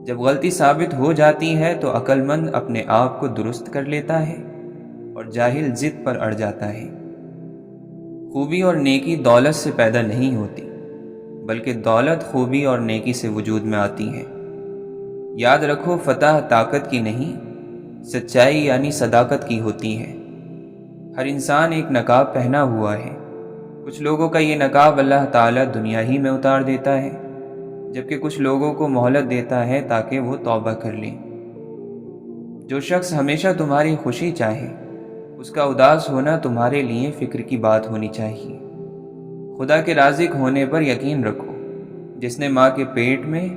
جب غلطی ثابت ہو جاتی ہے تو عقل مند اپنے آپ کو درست کر لیتا ہے اور جاہل ضد پر اڑ جاتا ہے۔ خوبی اور نیکی دولت سے پیدا نہیں ہوتی، بلکہ دولت خوبی اور نیکی سے وجود میں آتی ہے۔ یاد رکھو، فتح طاقت کی نہیں، سچائی یعنی صداقت کی ہوتی ہے۔ ہر انسان ایک نقاب پہنا ہوا ہے۔ کچھ لوگوں کا یہ نقاب اللہ تعالیٰ دنیا ہی میں اتار دیتا ہے، جبکہ کچھ لوگوں کو مہلت دیتا ہے تاکہ وہ توبہ کر لیں۔ جو شخص ہمیشہ تمہاری خوشی چاہے، اس کا اداس ہونا تمہارے لیے فکر کی بات ہونی چاہیے۔ خدا کے رازق ہونے پر یقین رکھو۔ جس نے ماں کے پیٹ میں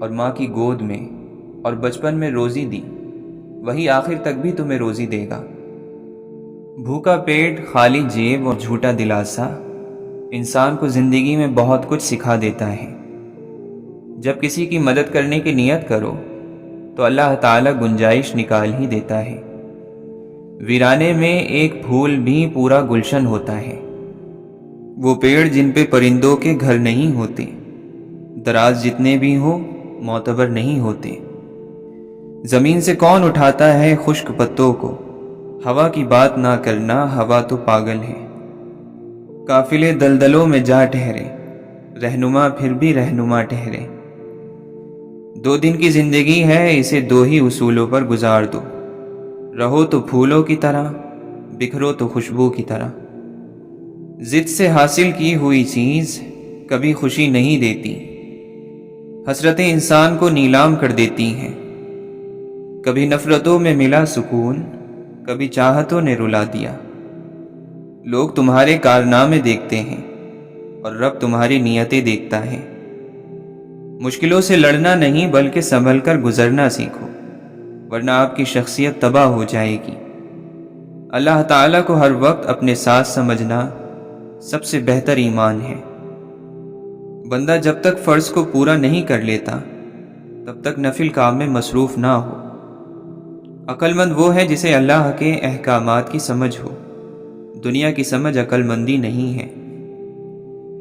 اور ماں کی گود میں اور بچپن میں روزی دی، وہی آخر تک بھی تمہیں روزی دے گا۔ بھوکا پیٹ، خالی جیب اور جھوٹا دلاسا انسان کو زندگی میں بہت کچھ سکھا دیتا ہے۔ جب کسی کی مدد کرنے کی نیت کرو تو اللہ تعالیٰ گنجائش نکال ہی دیتا ہے۔ ویرانے میں ایک پھول بھی پورا گلشن ہوتا ہے۔ وہ پیڑ جن پہ پرندوں کے گھر نہیں ہوتے، دراز جتنے بھی ہو معتبر نہیں ہوتے۔ زمین سے کون اٹھاتا ہے خشک پتوں کو؟ ہوا کی بات نہ کرنا، ہوا تو پاگل ہے۔ قافلے دلدلوں میں جا ٹھہرے، رہنما پھر بھی رہنما ٹھہرے۔ 2 دن کی زندگی ہے، اسے 2 ہی اصولوں پر گزار دو۔ رہو تو پھولوں کی طرح، بکھرو تو خوشبو کی طرح۔ ضد سے حاصل کی ہوئی چیز کبھی خوشی نہیں دیتی۔ حسرتیں انسان کو نیلام کر دیتی ہیں۔ کبھی نفرتوں میں ملا سکون، کبھی چاہتوں نے رلا دیا۔ لوگ تمہارے کارنامے دیکھتے ہیں اور رب تمہاری نیتیں دیکھتا ہے۔ مشکلوں سے لڑنا نہیں بلکہ سنبھل کر گزرنا سیکھو، ورنہ آپ کی شخصیت تباہ ہو جائے گی۔ اللہ تعالیٰ کو ہر وقت اپنے ساتھ سمجھنا سب سے بہتر ایمان ہے۔ بندہ جب تک فرض کو پورا نہیں کر لیتا تب تک نفل کام میں مصروف نہ ہو۔ عقل مند وہ ہے جسے اللہ کے احکامات کی سمجھ ہو۔ دنیا کی سمجھ عقل مندی نہیں ہے۔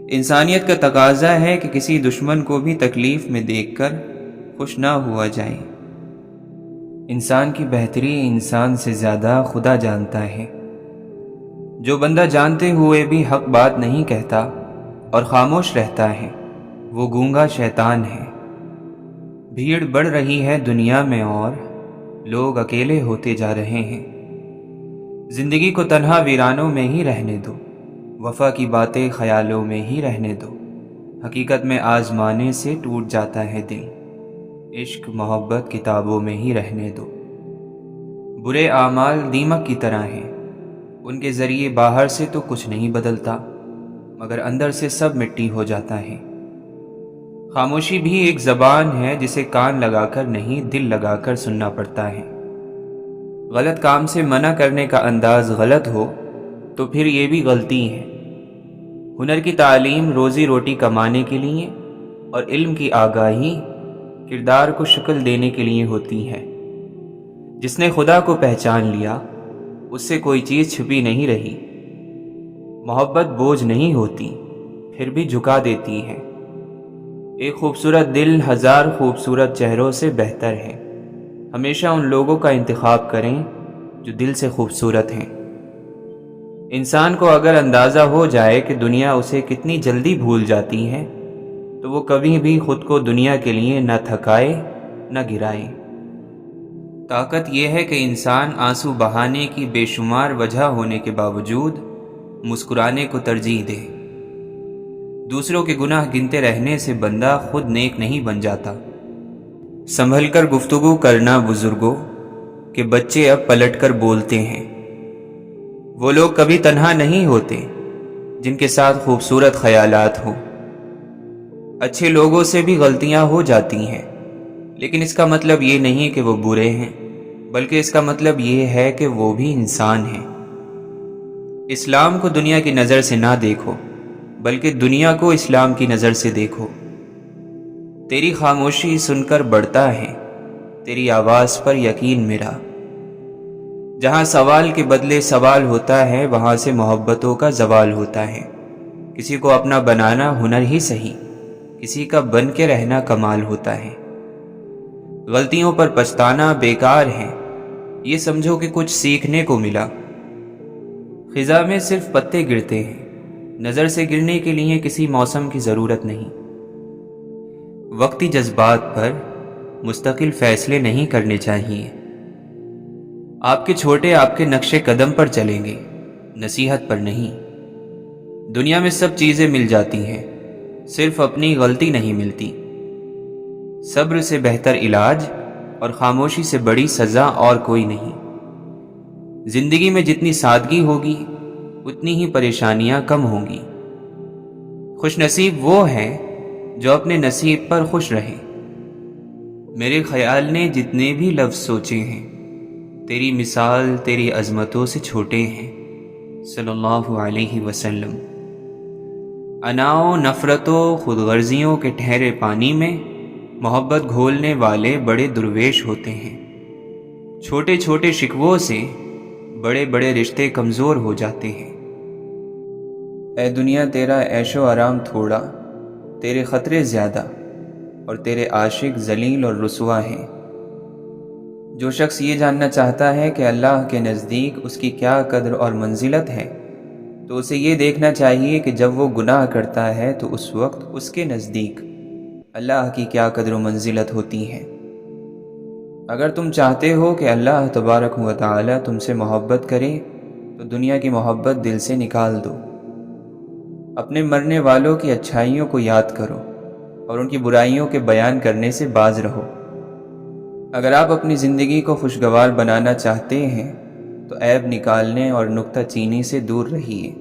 انسانیت کا تقاضا ہے کہ کسی دشمن کو بھی تکلیف میں دیکھ کر خوش نہ ہوا جائے۔ انسان کی بہتری انسان سے زیادہ خدا جانتا ہے۔ جو بندہ جانتے ہوئے بھی حق بات نہیں کہتا اور خاموش رہتا ہے، وہ گونگا شیطان ہے۔ بھیڑ بڑھ رہی ہے دنیا میں اور لوگ اکیلے ہوتے جا رہے ہیں۔ زندگی کو تنہا ویرانوں میں ہی رہنے دو، وفا کی باتیں خیالوں میں ہی رہنے دو۔ حقیقت میں آزمانے سے ٹوٹ جاتا ہے دل، عشق محبت کتابوں میں ہی رہنے دو۔ برے اعمال دیمک کی طرح ہیں، ان کے ذریعے باہر سے تو کچھ نہیں بدلتا مگر اندر سے سب مٹی ہو جاتا ہے۔ خاموشی بھی ایک زبان ہے جسے کان لگا کر نہیں دل لگا کر سننا پڑتا ہے۔ غلط کام سے منع کرنے کا انداز غلط ہو تو پھر یہ بھی غلطی ہے۔ ہنر کی تعلیم روزی روٹی کمانے کے لیے اور علم کی آگاہی کردار کو شکل دینے کے لیے ہوتی ہے۔ جس نے خدا کو پہچان لیا اس سے کوئی چیز چھپی نہیں رہی۔ محبت بوجھ نہیں ہوتی، پھر بھی جھکا دیتی ہے۔ ایک خوبصورت دل 1000 خوبصورت چہروں سے بہتر ہے۔ ہمیشہ ان لوگوں کا انتخاب کریں جو دل سے خوبصورت ہیں۔ انسان کو اگر اندازہ ہو جائے کہ دنیا اسے کتنی جلدی بھول جاتی ہے تو وہ کبھی بھی خود کو دنیا کے لیے نہ تھکائے نہ گرائے۔ طاقت یہ ہے کہ انسان آنسو بہانے کی بے شمار وجہ ہونے کے باوجود مسکرانے کو ترجیح دے۔ دوسروں کے گناہ گنتے رہنے سے بندہ خود نیک نہیں بن جاتا۔ سنبھل کر گفتگو کرنا بزرگوں کہ بچے اب پلٹ کر بولتے ہیں۔ وہ لوگ کبھی تنہا نہیں ہوتے جن کے ساتھ خوبصورت خیالات ہوں۔ اچھے لوگوں سے بھی غلطیاں ہو جاتی ہیں، لیکن اس کا مطلب یہ نہیں کہ وہ برے ہیں، بلکہ اس کا مطلب یہ ہے کہ وہ بھی انسان ہیں۔ اسلام کو دنیا کی نظر سے نہ دیکھو، بلکہ دنیا کو اسلام کی نظر سے دیکھو۔ تیری خاموشی سن کر بڑھتا ہے تیری آواز پر یقین میرا۔ جہاں سوال کے بدلے سوال ہوتا ہے وہاں سے محبتوں کا زوال ہوتا ہے۔ کسی کو اپنا بنانا ہنر ہی صحیح، کسی کا بن کے رہنا کمال ہوتا ہے۔ غلطیوں پر پچھتانا بیکار ہے، یہ سمجھو کہ کچھ سیکھنے کو ملا۔ خزاں میں صرف پتے گرتے ہیں، نظر سے گرنے کے لیے کسی موسم کی ضرورت نہیں۔ وقتی جذبات پر مستقل فیصلے نہیں کرنے چاہیے۔ آپ کے چھوٹے آپ کے نقش قدم پر چلیں گے، نصیحت پر نہیں۔ دنیا میں سب چیزیں مل جاتی ہیں، صرف اپنی غلطی نہیں ملتی۔ صبر سے بہتر علاج اور خاموشی سے بڑی سزا اور کوئی نہیں۔ زندگی میں جتنی سادگی ہوگی اتنی ہی پریشانیاں کم ہوں گی۔ خوش نصیب وہ ہیں جو اپنے نصیب پر خوش رہیں۔ میرے خیال نے جتنے بھی لفظ سوچے ہیں، تیری مثال تیری عظمتوں سے چھوٹے ہیں، صلی اللہ علیہ وسلم۔ اناؤں نفرتوں خود غرضیوں کے ٹھہرے پانی میں محبت گھولنے والے بڑے درویش ہوتے ہیں۔ چھوٹے چھوٹے شکووں سے بڑے بڑے رشتے کمزور ہو جاتے ہیں۔ اے دنیا تیرا عیش و آرام تھوڑا، تیرے خطرے زیادہ، اور تیرے عاشق ذلیل اور رسوا ہیں۔ جو شخص یہ جاننا چاہتا ہے کہ اللہ کے نزدیک اس کی کیا قدر اور منزلت ہے، تو اسے یہ دیکھنا چاہیے کہ جب وہ گناہ کرتا ہے تو اس وقت اس کے نزدیک اللہ کی کیا قدر و منزلت ہوتی ہے۔ اگر تم چاہتے ہو کہ اللہ تبارک و تعالی تم سے محبت کرے تو دنیا کی محبت دل سے نکال دو۔ اپنے مرنے والوں کی اچھائیوں کو یاد کرو اور ان کی برائیوں کے بیان کرنے سے باز رہو۔ اگر آپ اپنی زندگی کو خوشگوار بنانا چاہتے ہیں تو عیب نکالنے اور نکتہ چینی سے دور رہیے۔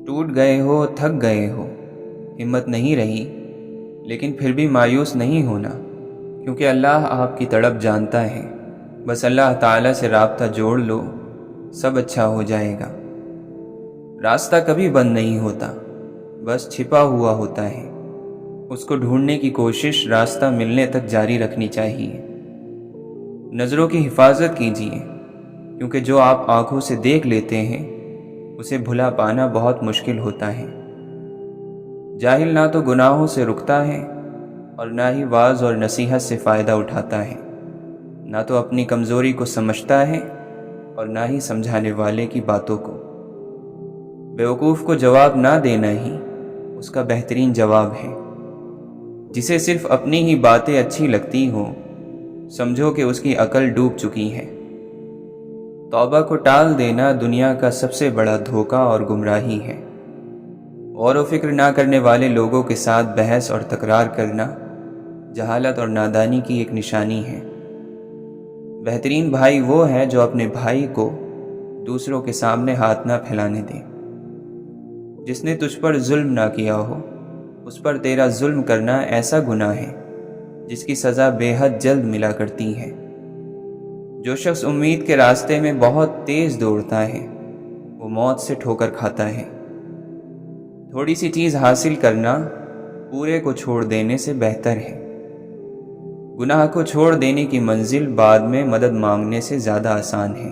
ٹوٹ گئے ہو، تھک گئے ہو، ہمت نہیں رہی، لیکن پھر بھی مایوس نہیں ہونا، کیونکہ اللہ آپ کی تڑپ جانتا ہے۔ بس اللہ تعالیٰ سے رابطہ جوڑ لو، سب اچھا ہو جائے گا۔ راستہ کبھی بند نہیں ہوتا، بس چھپا ہوا ہوتا ہے۔ اس کو ڈھونڈنے کی کوشش راستہ ملنے تک جاری رکھنی چاہیے۔ نظروں کی حفاظت کیجیے، کیونکہ جو آپ آنکھوں سے دیکھ لیتے ہیں اسے بھلا پانا بہت مشکل ہوتا ہے۔ جاہل نہ تو گناہوں سے رکتا ہے اور نہ ہی واعظ اور نصیحت سے فائدہ اٹھاتا ہے، نہ تو اپنی کمزوری کو سمجھتا ہے اور نہ ہی سمجھانے والے کی باتوں کو۔ بیوقوف کو جواب نہ دینا ہی اس کا بہترین جواب ہے۔ جسے صرف اپنی ہی باتیں اچھی لگتی ہوں، سمجھو کہ اس کی عقل ڈوب چکی ہے۔ توبہ کو ٹال دینا دنیا کا سب سے بڑا دھوکہ اور گمراہی ہے۔ غور و فکر نہ کرنے والے لوگوں کے ساتھ بحث اور تکرار کرنا جہالت اور نادانی کی ایک نشانی ہے۔ بہترین بھائی وہ ہے جو اپنے بھائی کو دوسروں کے سامنے ہاتھ نہ پھیلانے دے۔ جس نے تجھ پر ظلم نہ کیا ہو، اس پر تیرا ظلم کرنا ایسا گناہ ہے جس کی سزا بے حد جلد ملا کرتی ہے۔ جو شخص امید کے راستے میں بہت تیز دوڑتا ہے وہ موت سے ٹھوکر کھاتا ہے۔ تھوڑی سی چیز حاصل کرنا پورے کو چھوڑ دینے سے بہتر ہے۔ گناہ کو چھوڑ دینے کی منزل بعد میں مدد مانگنے سے زیادہ آسان ہے۔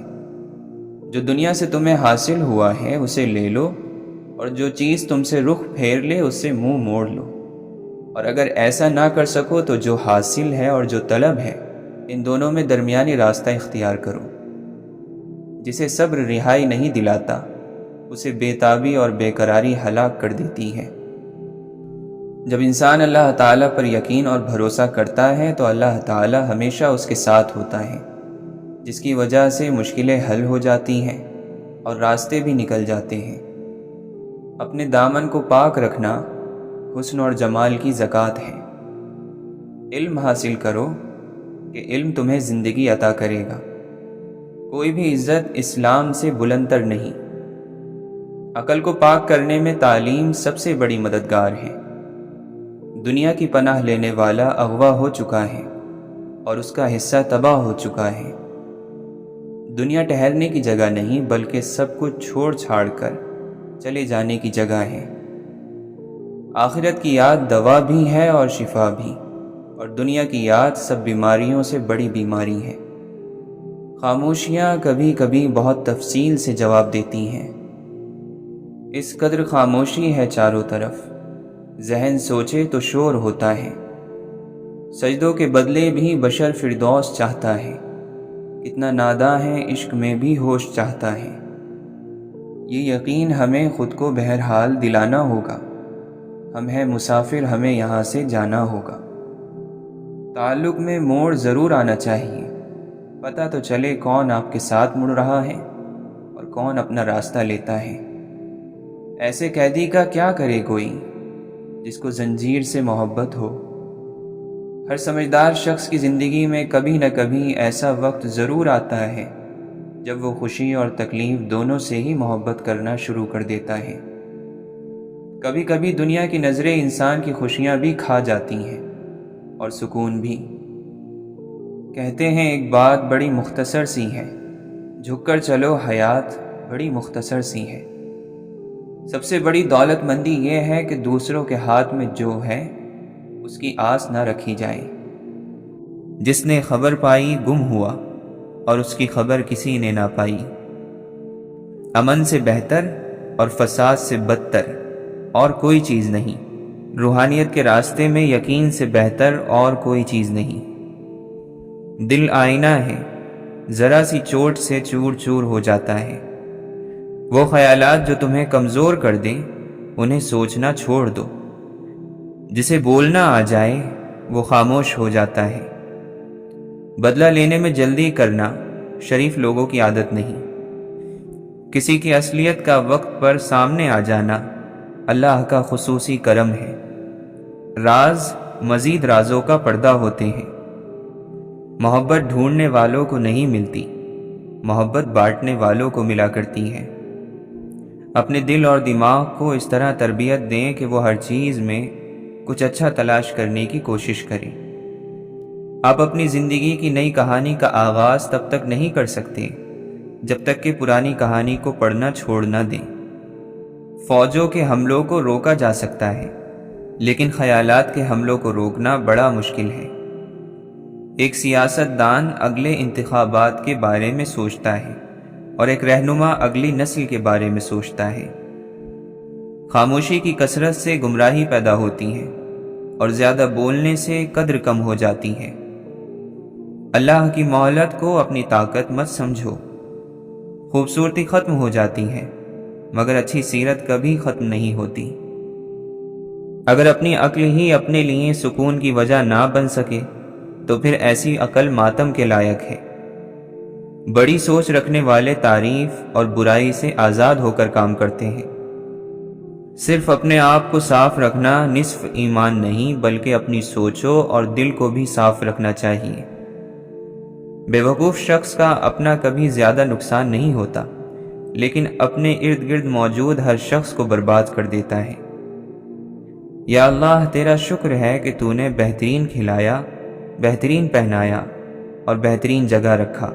جو دنیا سے تمہیں حاصل ہوا ہے اسے لے لو، اور جو چیز تم سے رخ پھیر لے اس سے منہ موڑ لو۔ اور اگر ایسا نہ کر سکو تو جو حاصل ہے اور جو طلب ہے، ان دونوں میں درمیانی راستہ اختیار کرو۔ جسے صبر رہائی نہیں دلاتا، اسے بے تابی اور بے قراری ہلاک کر دیتی ہے۔ جب انسان اللہ تعالیٰ پر یقین اور بھروسہ کرتا ہے تو اللہ تعالیٰ ہمیشہ اس کے ساتھ ہوتا ہے، جس کی وجہ سے مشکلیں حل ہو جاتی ہیں اور راستے بھی نکل جاتے ہیں۔ اپنے دامن کو پاک رکھنا حسن اور جمال کی زکوٰۃ ہے۔ علم حاصل کرو کہ علم تمہیں زندگی عطا کرے گا۔ کوئی بھی عزت اسلام سے بلندتر نہیں۔ عقل کو پاک کرنے میں تعلیم سب سے بڑی مددگار ہے۔ دنیا کی پناہ لینے والا اغوا ہو چکا ہے اور اس کا حصہ تباہ ہو چکا ہے۔ دنیا ٹہلنے کی جگہ نہیں بلکہ سب کچھ چھوڑ چھاڑ کر چلے جانے کی جگہ ہے۔ آخرت کی یاد دوا بھی ہے اور شفا بھی، اور دنیا کی یاد سب بیماریوں سے بڑی بیماری ہے۔ خاموشیاں کبھی کبھی بہت تفصیل سے جواب دیتی ہیں۔ اس قدر خاموشی ہے چاروں طرف، ذہن سوچے تو شور ہوتا ہے۔ سجدوں کے بدلے بھی بشر فردوس چاہتا ہے، کتنا ناداں ہے عشق میں بھی ہوش چاہتا ہے۔ یہ یقین ہمیں خود کو بہرحال دلانا ہوگا، ہم ہیں مسافر، ہمیں یہاں سے جانا ہوگا۔ تعلق میں موڑ ضرور آنا چاہیے، پتہ تو چلے کون آپ کے ساتھ مڑ رہا ہے اور کون اپنا راستہ لیتا ہے۔ ایسے قیدی کا کیا کرے کوئی جس کو زنجیر سے محبت ہو؟ ہر سمجھدار شخص کی زندگی میں کبھی نہ کبھی ایسا وقت ضرور آتا ہے جب وہ خوشی اور تکلیف دونوں سے ہی محبت کرنا شروع کر دیتا ہے۔ کبھی کبھی دنیا کی نظریں انسان کی خوشیاں بھی کھا جاتی ہیں اور سکون بھی۔ کہتے ہیں ایک بات بڑی مختصر سی ہے، جھک کر چلو حیات بڑی مختصر سی ہے۔ سب سے بڑی دولت مندی یہ ہے کہ دوسروں کے ہاتھ میں جو ہے اس کی آس نہ رکھی جائے۔ جس نے خبر پائی گم ہوا اور اس کی خبر کسی نے نہ پائی۔ امن سے بہتر اور فساد سے بدتر اور کوئی چیز نہیں، روحانیت کے راستے میں یقین سے بہتر اور کوئی چیز نہیں۔ دل آئینہ ہے، ذرا سی چوٹ سے چور چور ہو جاتا ہے۔ وہ خیالات جو تمہیں کمزور کر دیں انہیں سوچنا چھوڑ دو۔ جسے بولنا آ جائے وہ خاموش ہو جاتا ہے۔ بدلہ لینے میں جلدی کرنا شریف لوگوں کی عادت نہیں۔ کسی کی اصلیت کا وقت پر سامنے آ جانا اللہ کا خصوصی کرم ہے۔ راز مزید رازوں کا پردہ ہوتے ہیں۔ محبت ڈھونڈنے والوں کو نہیں ملتی، محبت بانٹنے والوں کو ملا کرتی ہے۔ اپنے دل اور دماغ کو اس طرح تربیت دیں کہ وہ ہر چیز میں کچھ اچھا تلاش کرنے کی کوشش کریں۔ آپ اپنی زندگی کی نئی کہانی کا آغاز تب تک نہیں کر سکتے جب تک کہ پرانی کہانی کو پڑھنا چھوڑ نہ دیں۔ فوجوں کے حملوں کو روکا جا سکتا ہے، لیکن خیالات کے حملوں کو روکنا بڑا مشکل ہے۔ ایک سیاست دان اگلے انتخابات کے بارے میں سوچتا ہے اور ایک رہنما اگلی نسل کے بارے میں سوچتا ہے۔ خاموشی کی کثرت سے گمراہی پیدا ہوتی ہے اور زیادہ بولنے سے قدر کم ہو جاتی ہے۔ اللہ کی مہلت کو اپنی طاقت مت سمجھو۔ خوبصورتی ختم ہو جاتی ہے مگر اچھی سیرت کبھی ختم نہیں ہوتی۔ اگر اپنی عقل ہی اپنے لیے سکون کی وجہ نہ بن سکے تو پھر ایسی عقل ماتم کے لائق ہے۔ بڑی سوچ رکھنے والے تعریف اور برائی سے آزاد ہو کر کام کرتے ہیں۔ صرف اپنے آپ کو صاف رکھنا نصف ایمان نہیں بلکہ اپنی سوچوں اور دل کو بھی صاف رکھنا چاہیے۔ بے وقوف شخص کا اپنا کبھی زیادہ نقصان نہیں ہوتا، لیکن اپنے ارد گرد موجود ہر شخص کو برباد کر دیتا ہے۔ یا اللہ تیرا شکر ہے کہ تو نے بہترین کھلایا، بہترین پہنایا اور بہترین جگہ رکھا۔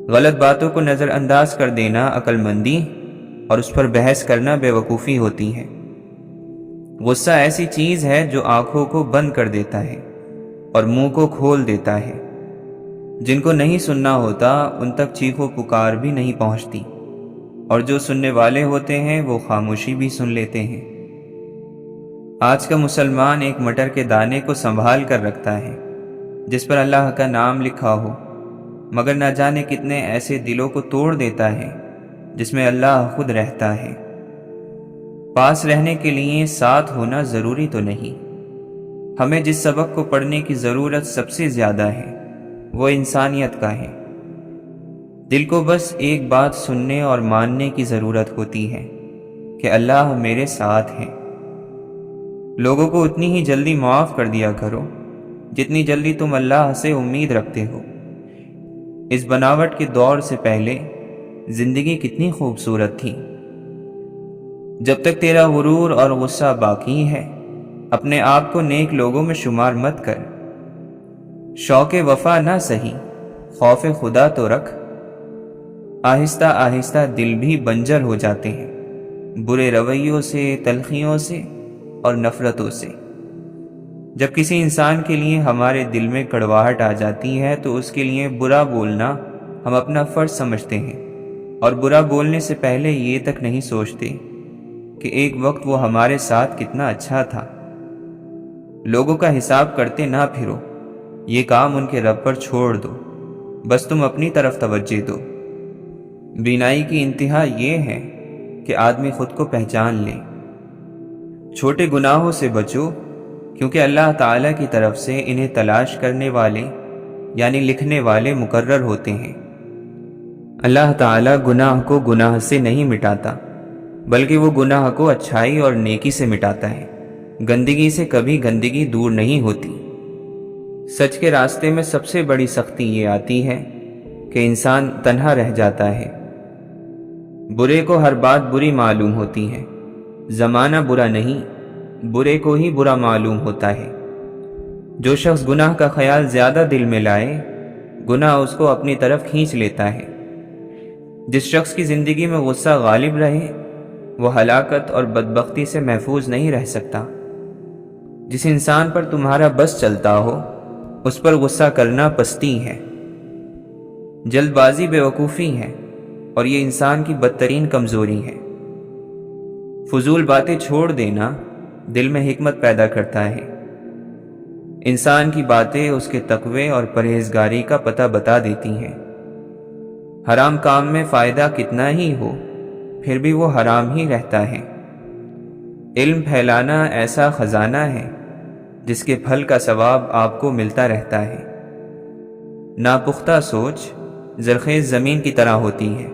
غلط باتوں کو نظر انداز کر دینا عقل مندی اور اس پر بحث کرنا بے وقوفی ہوتی ہے۔ غصہ ایسی چیز ہے جو آنکھوں کو بند کر دیتا ہے اور منہ کو کھول دیتا ہے۔ جن کو نہیں سننا ہوتا ان تک چیخو پکار بھی نہیں پہنچتی، اور جو سننے والے ہوتے ہیں وہ خاموشی بھی سن لیتے ہیں۔ آج کا مسلمان ایک مٹر کے دانے کو سنبھال کر رکھتا ہے جس پر اللہ کا نام لکھا ہو، مگر نہ جانے کتنے ایسے دلوں کو توڑ دیتا ہے جس میں اللہ خود رہتا ہے۔ پاس رہنے کے لیے ساتھ ہونا ضروری تو نہیں۔ ہمیں جس سبق کو پڑھنے کی ضرورت سب سے زیادہ ہے وہ انسانیت کا ہے۔ دل کو بس ایک بات سننے اور ماننے کی ضرورت ہوتی ہے کہ اللہ میرے ساتھ ہے۔ لوگوں کو اتنی ہی جلدی معاف کر دیا کرو جتنی جلدی تم اللہ سے امید رکھتے ہو۔ اس بناوٹ کے دور سے پہلے زندگی کتنی خوبصورت تھی۔ جب تک تیرا غرور اور غصہ باقی ہے اپنے آپ کو نیک لوگوں میں شمار مت کر۔ شوق وفا نہ سہی، خوف خدا تو رکھ۔ آہستہ آہستہ دل بھی بنجر ہو جاتے ہیں، برے رویوں سے، تلخیوں سے اور نفرتوں سے۔ جب کسی انسان کے لیے ہمارے دل میں کڑواہٹ آ جاتی ہے تو اس کے لیے برا بولنا ہم اپنا فرض سمجھتے ہیں اور برا بولنے سے پہلے یہ تک نہیں سوچتے کہ ایک وقت وہ ہمارے ساتھ کتنا اچھا تھا۔ لوگوں کا حساب کرتے نہ پھرو، یہ کام ان کے رب پر چھوڑ دو، بس تم اپنی طرف توجہ دو۔ بینائی کی انتہا یہ ہے کہ آدمی خود کو پہچان لے۔ چھوٹے گناہوں سے بچو، کیونکہ اللہ تعالیٰ کی طرف سے انہیں تلاش کرنے والے یعنی لکھنے والے مقرر ہوتے ہیں۔ اللہ تعالیٰ گناہ کو گناہ سے نہیں مٹاتا، بلکہ وہ گناہ کو اچھائی اور نیکی سے مٹاتا ہے۔ گندگی سے کبھی گندگی دور نہیں ہوتی۔ سچ کے راستے میں سب سے بڑی سختی یہ آتی ہے کہ انسان تنہا رہ جاتا ہے۔ برے کو ہر بات بری معلوم ہوتی ہے۔ زمانہ برا نہیں، برے کو ہی برا معلوم ہوتا ہے۔ جو شخص گناہ کا خیال زیادہ دل میں لائے، گناہ اس کو اپنی طرف کھینچ لیتا ہے۔ جس شخص کی زندگی میں غصہ غالب رہے، وہ ہلاکت اور بدبختی سے محفوظ نہیں رہ سکتا۔ جس انسان پر تمہارا بس چلتا ہو، اس پر غصہ کرنا پستی ہے۔ جلد بازی بے وقوفی ہے، اور یہ انسان کی بدترین کمزوری ہے۔ فضول باتیں چھوڑ دینا دل میں حکمت پیدا کرتا ہے۔ انسان کی باتیں اس کے تقوی اور پرہیزگاری کا پتہ بتا دیتی ہیں۔ حرام کام میں فائدہ کتنا ہی ہو، پھر بھی وہ حرام ہی رہتا ہے۔ علم پھیلانا ایسا خزانہ ہے جس کے پھل کا ثواب آپ کو ملتا رہتا ہے۔ ناپختہ سوچ زرخیز زمین کی طرح ہوتی ہے،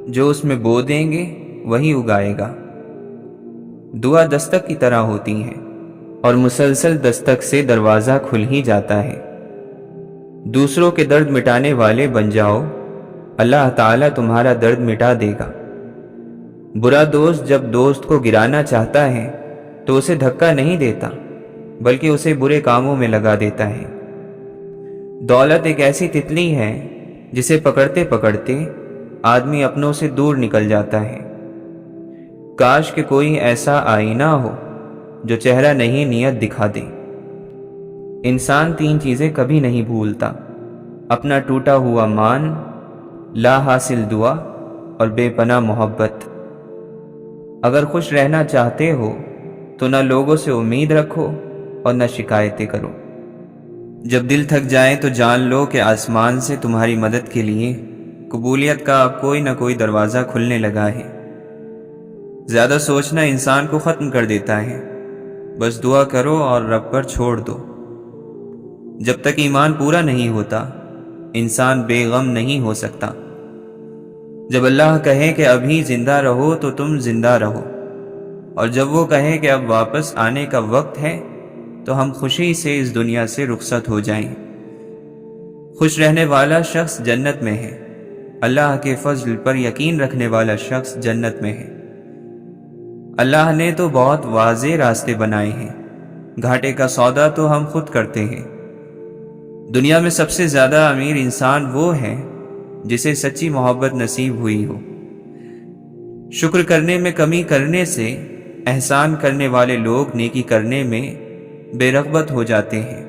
جو اس میں بو دیں گے وہی اگائے گا۔ دعا دستک کی طرح ہوتی ہے، اور مسلسل دستک سے دروازہ کھل ہی جاتا ہے۔ دوسروں کے درد مٹانے والے بن جاؤ، اللہ تعالیٰ تمہارا درد مٹا دے گا۔ برا دوست جب دوست کو گرانا چاہتا ہے تو اسے دھکا نہیں دیتا، بلکہ اسے برے کاموں میں لگا دیتا ہے۔ دولت ایک ایسی تتلی ہے جسے پکڑتے پکڑتے آدمی اپنوں سے دور نکل جاتا ہے۔ کاش کہ کوئی ایسا آئینہ ہو جو چہرہ نہیں نیت دکھا دے۔ انسان تین چیزیں کبھی نہیں بھولتا: اپنا ٹوٹا ہوا مان، لا حاصل دعا اور بے پناہ محبت۔ اگر خوش رہنا چاہتے ہو تو نہ لوگوں سے امید رکھو اور نہ شکایتیں کرو۔ جب دل تھک جائے تو جان لو کہ آسمان سے تمہاری مدد کے لیے قبولیت کا اب کوئی نہ کوئی دروازہ کھلنے لگا ہے۔ زیادہ سوچنا انسان کو ختم کر دیتا ہے، بس دعا کرو اور رب پر چھوڑ دو۔ جب تک ایمان پورا نہیں ہوتا، انسان بے غم نہیں ہو سکتا۔ جب اللہ کہے کہ ابھی زندہ رہو تو تم زندہ رہو، اور جب وہ کہے کہ اب واپس آنے کا وقت ہے تو ہم خوشی سے اس دنیا سے رخصت ہو جائیں۔ خوش رہنے والا شخص جنت میں ہے، اللہ کے فضل پر یقین رکھنے والا شخص جنت میں ہے۔ اللہ نے تو بہت واضح راستے بنائے ہیں، گھاٹے کا سودا تو ہم خود کرتے ہیں۔ دنیا میں سب سے زیادہ امیر انسان وہ ہے جسے سچی محبت نصیب ہوئی ہو۔ شکر کرنے میں کمی کرنے سے احسان کرنے والے لوگ نیکی کرنے میں بے رغبت ہو جاتے ہیں۔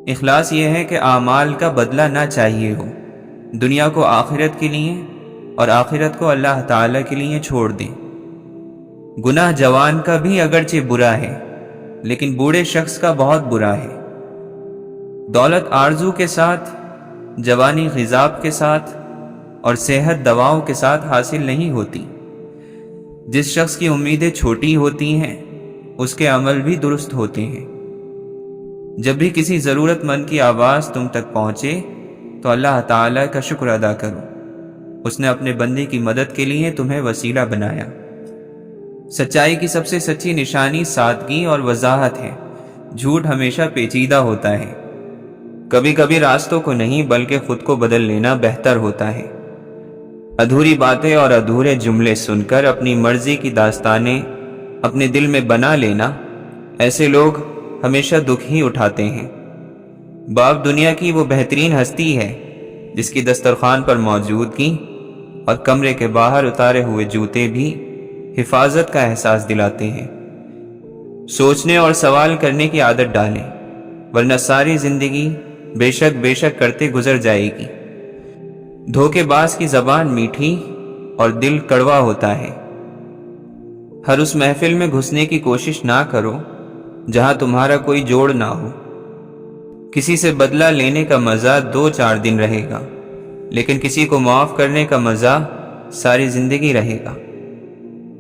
اخلاص یہ ہے کہ اعمال کا بدلہ نہ چاہیے ہو، دنیا کو آخرت کے لیے اور آخرت کو اللہ تعالیٰ کے لیے چھوڑ دیں۔ گناہ جوان کا بھی اگرچہ برا ہے، لیکن بوڑھے شخص کا بہت برا ہے۔ دولت آرزو کے ساتھ، جوانی غذاب کے ساتھ اور صحت دواؤں کے ساتھ حاصل نہیں ہوتی۔ جس شخص کی امیدیں چھوٹی ہوتی ہیں، اس کے عمل بھی درست ہوتے ہیں۔ جب بھی کسی ضرورت مند کی آواز تم تک پہنچے تو اللہ تعالیٰ کا شکر ادا کرو، اس نے اپنے بندے کی مدد کے لیے تمہیں وسیلہ بنایا۔ سچائی کی سب سے سچی نشانی سادگی اور وضاحت ہے۔ جھوٹ ہمیشہ پیچیدہ ہوتا ہے۔ کبھی کبھی راستوں کو نہیں بلکہ خود کو بدل لینا بہتر ہوتا ہے۔ ادھوری باتیں اور ادھورے جملے سن کر اپنی مرضی کی داستانیں اپنے دل میں بنا لینا، ایسے لوگ ہمیشہ دکھ ہی اٹھاتے ہیں۔ باپ دنیا کی وہ بہترین ہستی ہے جس کی دسترخوان پر موجودگی اور کمرے کے باہر اتارے ہوئے جوتے بھی حفاظت کا احساس دلاتے ہیں۔ سوچنے اور سوال کرنے کی عادت ڈالیں، ورنہ ساری زندگی بے شک کرتے گزر جائے گی۔ دھوکے باز کی زبان میٹھی اور دل کڑوا ہوتا ہے۔ ہر اس محفل میں گھسنے کی کوشش نہ کرو جہاں تمہارا کوئی جوڑ نہ ہو۔ کسی سے بدلہ لینے کا مزہ 2-4 دن رہے گا، لیکن کسی کو معاف کرنے کا مزہ ساری زندگی رہے گا۔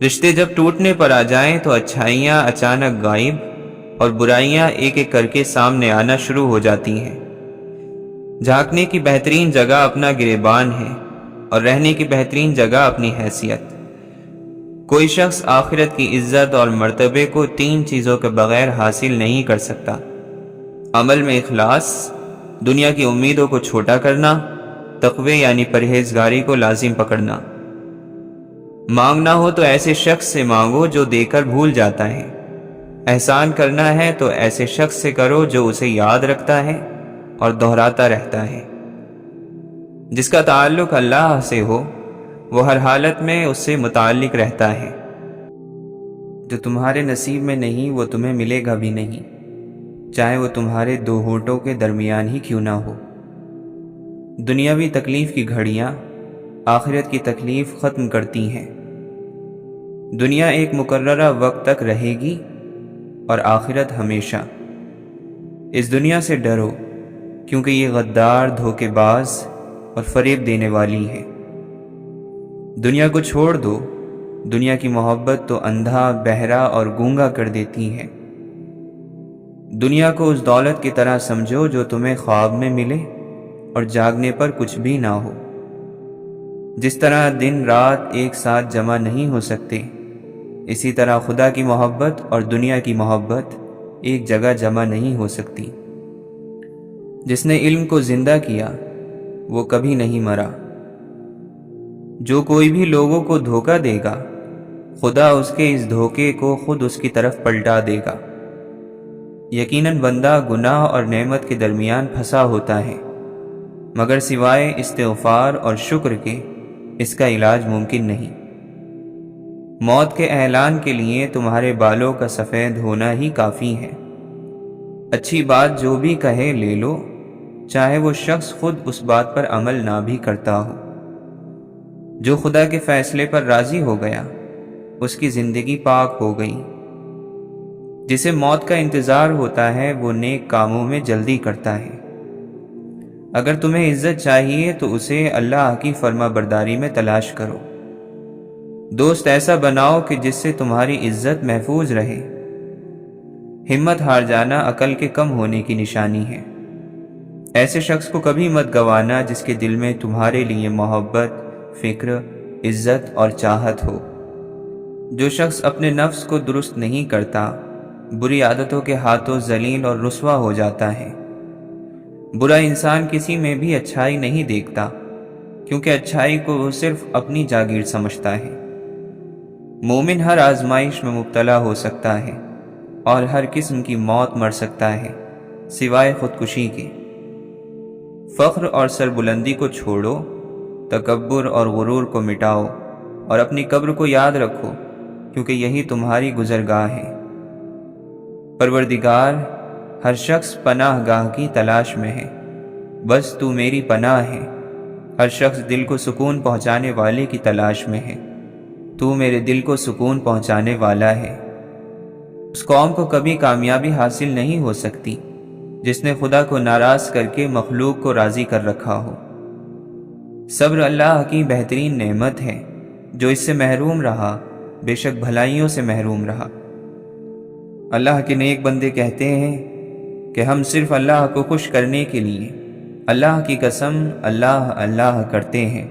رشتے جب ٹوٹنے پر آ جائیں تو اچھائیاں اچانک غائب اور برائیاں ایک ایک کر کے سامنے آنا شروع ہو جاتی ہیں۔ جھانکنے کی بہترین جگہ اپنا گریبان ہے اور رہنے کی بہترین جگہ اپنی حیثیت۔ کوئی شخص آخرت کی عزت اور مرتبے کو 3 چیزوں کے بغیر حاصل نہیں کر سکتا: عمل میں اخلاص، دنیا کی امیدوں کو چھوٹا کرنا، تقوی یعنی پرہیزگاری کو لازم پکڑنا۔ مانگنا ہو تو ایسے شخص سے مانگو جو دے کر بھول جاتا ہے۔ احسان کرنا ہے تو ایسے شخص سے کرو جو اسے یاد رکھتا ہے اور دہراتا رہتا ہے۔ جس کا تعلق اللہ سے ہو وہ ہر حالت میں اس سے متعلق رہتا ہے۔ جو تمہارے نصیب میں نہیں وہ تمہیں ملے گا بھی نہیں، چاہے وہ تمہارے 2 ہونٹوں کے درمیان ہی کیوں نہ ہو۔ دنیاوی تکلیف کی گھڑیاں آخرت کی تکلیف ختم کرتی ہیں۔ دنیا ایک مقررہ وقت تک رہے گی اور آخرت ہمیشہ۔ اس دنیا سے ڈرو کیونکہ یہ غدار، دھوکے باز اور فریب دینے والی ہے۔ دنیا کو چھوڑ دو، دنیا کی محبت تو اندھا، بہرا اور گونگا کر دیتی ہے۔ دنیا کو اس دولت کی طرح سمجھو جو تمہیں خواب میں ملے اور جاگنے پر کچھ بھی نہ ہو۔ جس طرح دن رات ایک ساتھ جمع نہیں ہو سکتے، اسی طرح خدا کی محبت اور دنیا کی محبت ایک جگہ جمع نہیں ہو سکتی۔ جس نے علم کو زندہ کیا وہ کبھی نہیں مرا۔ جو کوئی بھی لوگوں کو دھوکہ دے گا، خدا اس کے اس دھوکے کو خود اس کی طرف پلٹا دے گا۔ یقیناً بندہ گناہ اور نعمت کے درمیان پھنسا ہوتا ہے، مگر سوائے استغفار اور شکر کے اس کا علاج ممکن نہیں۔ موت کے اعلان کے لیے تمہارے بالوں کا سفید ہونا ہی کافی ہے۔ اچھی بات جو بھی کہے لے لو، چاہے وہ شخص خود اس بات پر عمل نہ بھی کرتا ہو۔ جو خدا کے فیصلے پر راضی ہو گیا اس کی زندگی پاک ہو گئی۔ جسے موت کا انتظار ہوتا ہے وہ نیک کاموں میں جلدی کرتا ہے۔ اگر تمہیں عزت چاہیے تو اسے اللہ کی فرما برداری میں تلاش کرو۔ دوست ایسا بناؤ کہ جس سے تمہاری عزت محفوظ رہے۔ ہمت ہار جانا عقل کے کم ہونے کی نشانی ہے۔ ایسے شخص کو کبھی مت گوانا جس کے دل میں تمہارے لیے محبت، فکر، عزت اور چاہت ہو۔ جو شخص اپنے نفس کو درست نہیں کرتا بری عادتوں کے ہاتھوں ذلیل اور رسوا ہو جاتا ہے۔ برا انسان کسی میں بھی اچھائی نہیں دیکھتا، کیونکہ اچھائی کو وہ صرف اپنی جاگیر سمجھتا ہے۔ مومن ہر آزمائش میں مبتلا ہو سکتا ہے اور ہر قسم کی موت مر سکتا ہے سوائے خودکشی کے۔ فخر اور سربلندی کو چھوڑو، تکبر اور غرور کو مٹاؤ اور اپنی قبر کو یاد رکھو، کیونکہ یہی تمہاری گزرگاہ ہے۔ پروردگار، ہر شخص پناہ گاہ کی تلاش میں ہے، بس تو میری پناہ ہے۔ ہر شخص دل کو سکون پہنچانے والے کی تلاش میں ہے، تو میرے دل کو سکون پہنچانے والا ہے۔ اس قوم کو کبھی کامیابی حاصل نہیں ہو سکتی جس نے خدا کو ناراض کر کے مخلوق کو راضی کر رکھا ہو۔ صبر اللہ کی بہترین نعمت ہے، جو اس سے محروم رہا بے شک بھلائیوں سے محروم رہا۔ اللہ کے نیک بندے کہتے ہیں کہ ہم صرف اللہ کو خوش کرنے کے لیے اللہ کی قسم اللہ اللہ کرتے ہیں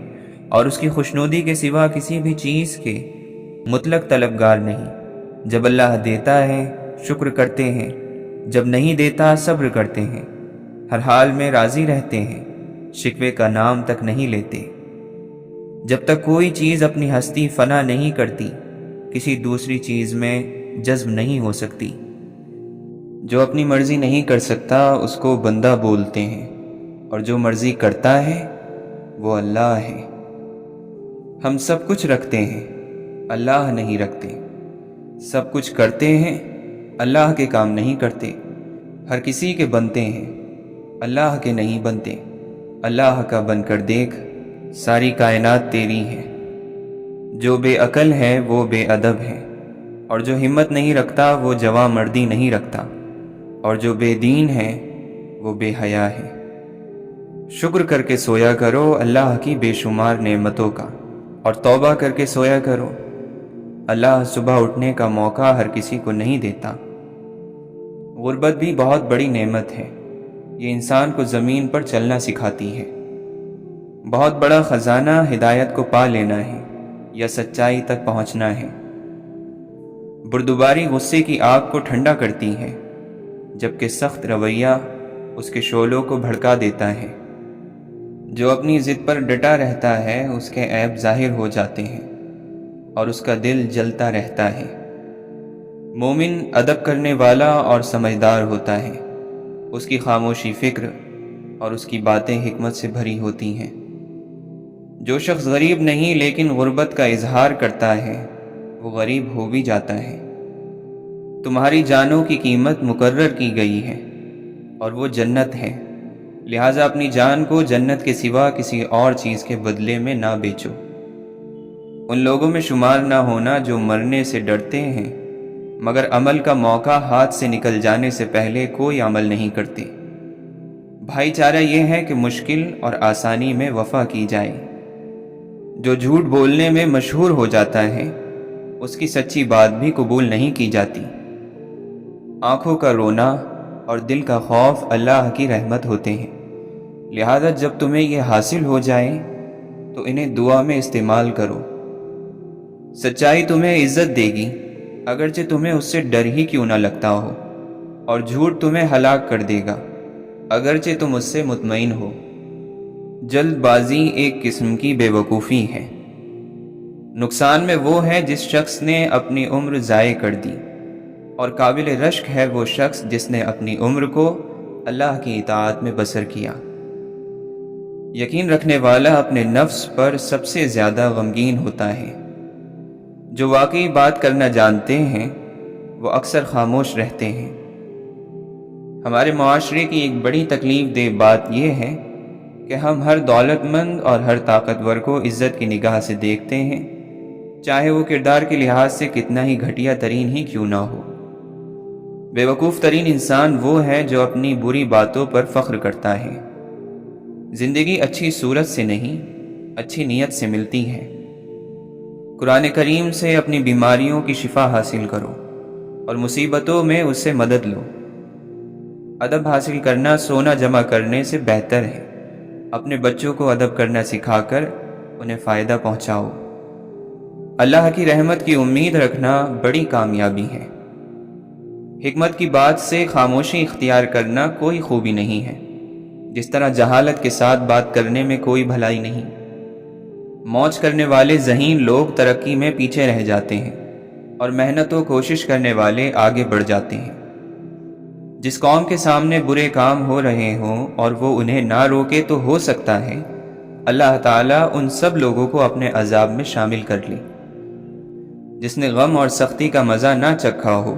اور اس کی خوشنودی کے سوا کسی بھی چیز کے مطلق طلبگار نہیں۔ جب اللہ دیتا ہے شکر کرتے ہیں، جب نہیں دیتا صبر کرتے ہیں، ہر حال میں راضی رہتے ہیں، شکوے کا نام تک نہیں لیتے۔ جب تک کوئی چیز اپنی ہستی فنا نہیں کرتی کسی دوسری چیز میں جذب نہیں ہو سکتی۔ جو اپنی مرضی نہیں کر سکتا اس کو بندہ بولتے ہیں، اور جو مرضی کرتا ہے وہ اللہ ہے۔ ہم سب کچھ رکھتے ہیں، اللہ نہیں رکھتے، سب کچھ کرتے ہیں، اللہ کے کام نہیں کرتے، ہر کسی کے بنتے ہیں، اللہ کے نہیں بنتے۔ اللہ کا بن کر دیکھ، ساری کائنات تیری ہے۔ جو بے عقل ہے وہ بے ادب ہے، اور جو ہمت نہیں رکھتا وہ جواں مردی نہیں رکھتا، اور جو بے دین ہے وہ بے حیا ہے۔ شکر کر کے سویا کرو اللہ کی بے شمار نعمتوں کا، اور توبہ کر کے سویا کرو، اللہ صبح اٹھنے کا موقع ہر کسی کو نہیں دیتا۔ غربت بھی بہت بڑی نعمت ہے، یہ انسان کو زمین پر چلنا سکھاتی ہے۔ بہت بڑا خزانہ ہدایت کو پا لینا ہے یا سچائی تک پہنچنا ہے۔ بردباری غصے کی آگ کو ٹھنڈا کرتی ہے، جبکہ سخت رویہ اس کے شعلوں کو بھڑکا دیتا ہے۔ جو اپنی ضد پر ڈٹا رہتا ہے اس کے عیب ظاہر ہو جاتے ہیں اور اس کا دل جلتا رہتا ہے۔ مومن ادب کرنے والا اور سمجھدار ہوتا ہے، اس کی خاموشی فکر اور اس کی باتیں حکمت سے بھری ہوتی ہیں۔ جو شخص غریب نہیں لیکن غربت کا اظہار کرتا ہے وہ غریب ہو بھی جاتا ہے۔ تمہاری جانوں کی قیمت مقرر کی گئی ہے اور وہ جنت ہے، لہٰذا اپنی جان کو جنت کے سوا کسی اور چیز کے بدلے میں نہ بیچو۔ ان لوگوں میں شمار نہ ہونا جو مرنے سے ڈرتے ہیں مگر عمل کا موقع ہاتھ سے نکل جانے سے پہلے کوئی عمل نہیں کرتے۔ بھائی چارہ یہ ہے کہ مشکل اور آسانی میں وفا کی جائے۔ جو جھوٹ بولنے میں مشہور ہو جاتا ہے اس کی سچی بات بھی قبول نہیں کی جاتی۔ آنکھوں کا رونا اور دل کا خوف اللہ کی رحمت ہوتے ہیں، لہذا جب تمہیں یہ حاصل ہو جائے تو انہیں دعا میں استعمال کرو۔ سچائی تمہیں عزت دے گی اگرچہ تمہیں اس سے ڈر ہی کیوں نہ لگتا ہو، اور جھوٹ تمہیں ہلاک کر دے گا اگرچہ تم اس سے مطمئن ہو۔ جلد بازی ایک قسم کی بے وقوفی ہے۔ نقصان میں وہ ہے جس شخص نے اپنی عمر ضائع کر دی، اور قابل رشک ہے وہ شخص جس نے اپنی عمر کو اللہ کی اطاعت میں بسر کیا۔ یقین رکھنے والا اپنے نفس پر سب سے زیادہ غمگین ہوتا ہے۔ جو واقعی بات کرنا جانتے ہیں وہ اکثر خاموش رہتے ہیں۔ ہمارے معاشرے کی ایک بڑی تکلیف دہ بات یہ ہے کہ ہم ہر دولت مند اور ہر طاقتور کو عزت کی نگاہ سے دیکھتے ہیں، چاہے وہ کردار کے لحاظ سے کتنا ہی گھٹیا ترین ہی کیوں نہ ہو۔ بے وقوف ترین انسان وہ ہے جو اپنی بری باتوں پر فخر کرتا ہے۔ زندگی اچھی صورت سے نہیں، اچھی نیت سے ملتی ہے۔ قرآن کریم سے اپنی بیماریوں کی شفا حاصل کرو اور مصیبتوں میں اس سے مدد لو۔ ادب حاصل کرنا سونا جمع کرنے سے بہتر ہے۔ اپنے بچوں کو ادب کرنا سکھا کر انہیں فائدہ پہنچاؤ۔ اللہ کی رحمت کی امید رکھنا بڑی کامیابی ہے۔ حکمت کی بات سے خاموشی اختیار کرنا کوئی خوبی نہیں ہے، جس طرح جہالت کے ساتھ بات کرنے میں کوئی بھلائی نہیں۔ موج کرنے والے ذہین لوگ ترقی میں پیچھے رہ جاتے ہیں اور محنت و کوشش کرنے والے آگے بڑھ جاتے ہیں۔ جس قوم کے سامنے برے کام ہو رہے ہوں اور وہ انہیں نہ روکے تو ہو سکتا ہے اللہ تعالیٰ ان سب لوگوں کو اپنے عذاب میں شامل کر لے۔ جس نے غم اور سختی کا مزہ نہ چکھا ہو،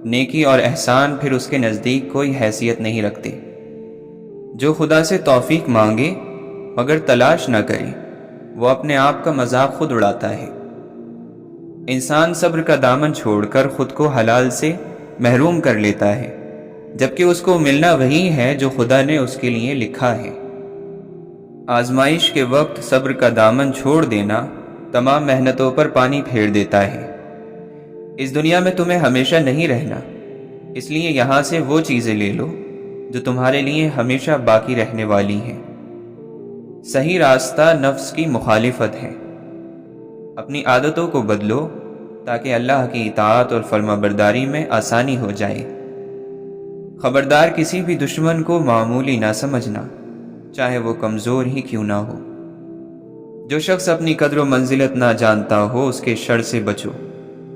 نیکی اور احسان پھر اس کے نزدیک کوئی حیثیت نہیں رکھتے۔ جو خدا سے توفیق مانگے مگر تلاش نہ کرے وہ اپنے آپ کا مذاق خود اڑاتا ہے۔ انسان صبر کا دامن چھوڑ کر خود کو حلال سے محروم کر لیتا ہے، جبکہ اس کو ملنا وہی ہے جو خدا نے اس کے لیے لکھا ہے۔ آزمائش کے وقت صبر کا دامن چھوڑ دینا تمام محنتوں پر پانی پھیر دیتا ہے۔ اس دنیا میں تمہیں ہمیشہ نہیں رہنا، اس لیے یہاں سے وہ چیزیں لے لو جو تمہارے لیے ہمیشہ باقی رہنے والی ہیں۔ صحیح راستہ نفس کی مخالفت ہے۔ اپنی عادتوں کو بدلو تاکہ اللہ کی اطاعت اور فرما برداری میں آسانی ہو جائے۔ خبردار کسی بھی دشمن کو معمولی نہ سمجھنا، چاہے وہ کمزور ہی کیوں نہ ہو۔ جو شخص اپنی قدر و منزلت نہ جانتا ہو اس کے شر سے بچو،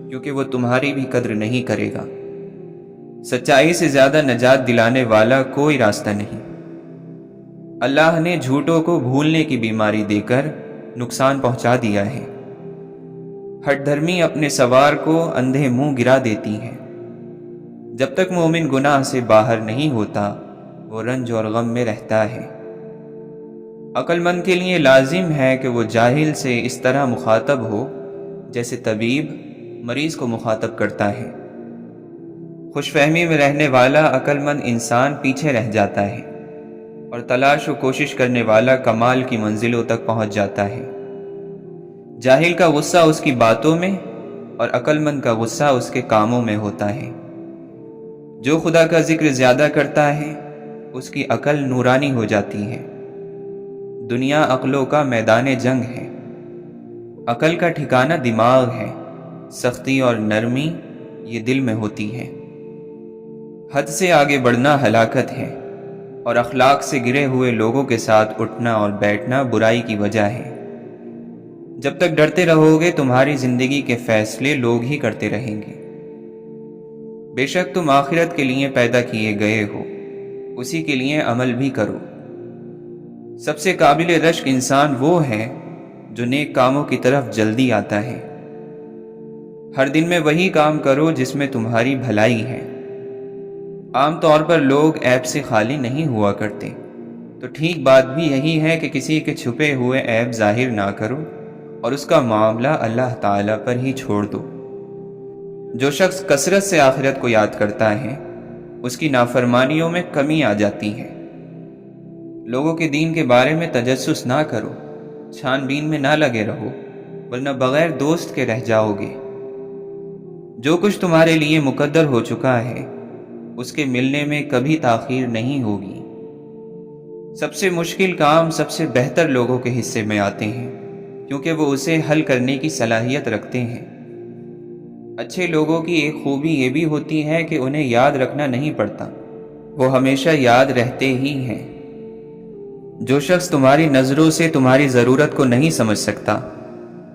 کیونکہ وہ تمہاری بھی قدر نہیں کرے گا۔ سچائی سے زیادہ نجات دلانے والا کوئی راستہ نہیں۔ اللہ نے جھوٹوں کو بھولنے کی بیماری دے کر نقصان پہنچا دیا ہے۔ ہٹ دھرمی اپنے سوار کو اندھے منہ گرا دیتی ہے۔ جب تک مومن گناہ سے باہر نہیں ہوتا وہ رنج اور غم میں رہتا ہے۔ عقل مند کے لیے لازم ہے کہ وہ جاہل سے اس طرح مخاطب ہو جیسے طبیب مریض کو مخاطب کرتا ہے۔ خوش فہمی میں رہنے والا عقل مند انسان پیچھے رہ جاتا ہے اور تلاش و کوشش کرنے والا کمال کی منزلوں تک پہنچ جاتا ہے۔ جاہل کا غصہ اس کی باتوں میں اور عقل مند کا غصہ اس کے کاموں میں ہوتا ہے۔ جو خدا کا ذکر زیادہ کرتا ہے اس کی عقل نورانی ہو جاتی ہے۔ دنیا عقلوں کا میدان جنگ ہے۔ عقل کا ٹھکانہ دماغ ہے، سختی اور نرمی یہ دل میں ہوتی ہے۔ حد سے آگے بڑھنا ہلاکت ہے اور اخلاق سے گرے ہوئے لوگوں کے ساتھ اٹھنا اور بیٹھنا برائی کی وجہ ہے۔ جب تک ڈرتے رہو گے تمہاری زندگی کے فیصلے لوگ ہی کرتے رہیں گے۔ بے شک تم آخرت کے لیے پیدا کیے گئے ہو، اسی کے لیے عمل بھی کرو۔ سب سے قابل رشک انسان وہ ہے جو نیک کاموں کی طرف جلدی آتا ہے۔ ہر دن میں وہی کام کرو جس میں تمہاری بھلائی ہے۔ عام طور پر لوگ عیب سے خالی نہیں ہوا کرتے، تو ٹھیک بات بھی یہی ہے کہ کسی کے چھپے ہوئے عیب ظاہر نہ کرو اور اس کا معاملہ اللہ تعالیٰ پر ہی چھوڑ دو۔ جو شخص کثرت سے آخرت کو یاد کرتا ہے اس کی نافرمانیوں میں کمی آ جاتی ہے۔ لوگوں کے دین کے بارے میں تجسس نہ کرو، چھان بین میں نہ لگے رہو، ورنہ بغیر دوست کے رہ جاؤ گے۔ جو کچھ تمہارے لیے مقدر ہو چکا ہے اس کے ملنے میں کبھی تاخیر نہیں ہوگی۔ سب سے مشکل کام سب سے بہتر لوگوں کے حصے میں آتے ہیں کیونکہ وہ اسے حل کرنے کی صلاحیت رکھتے ہیں۔ اچھے لوگوں کی ایک خوبی یہ بھی ہوتی ہے کہ انہیں یاد رکھنا نہیں پڑتا، وہ ہمیشہ یاد رہتے ہی ہیں۔ جو شخص تمہاری نظروں سے تمہاری ضرورت کو نہیں سمجھ سکتا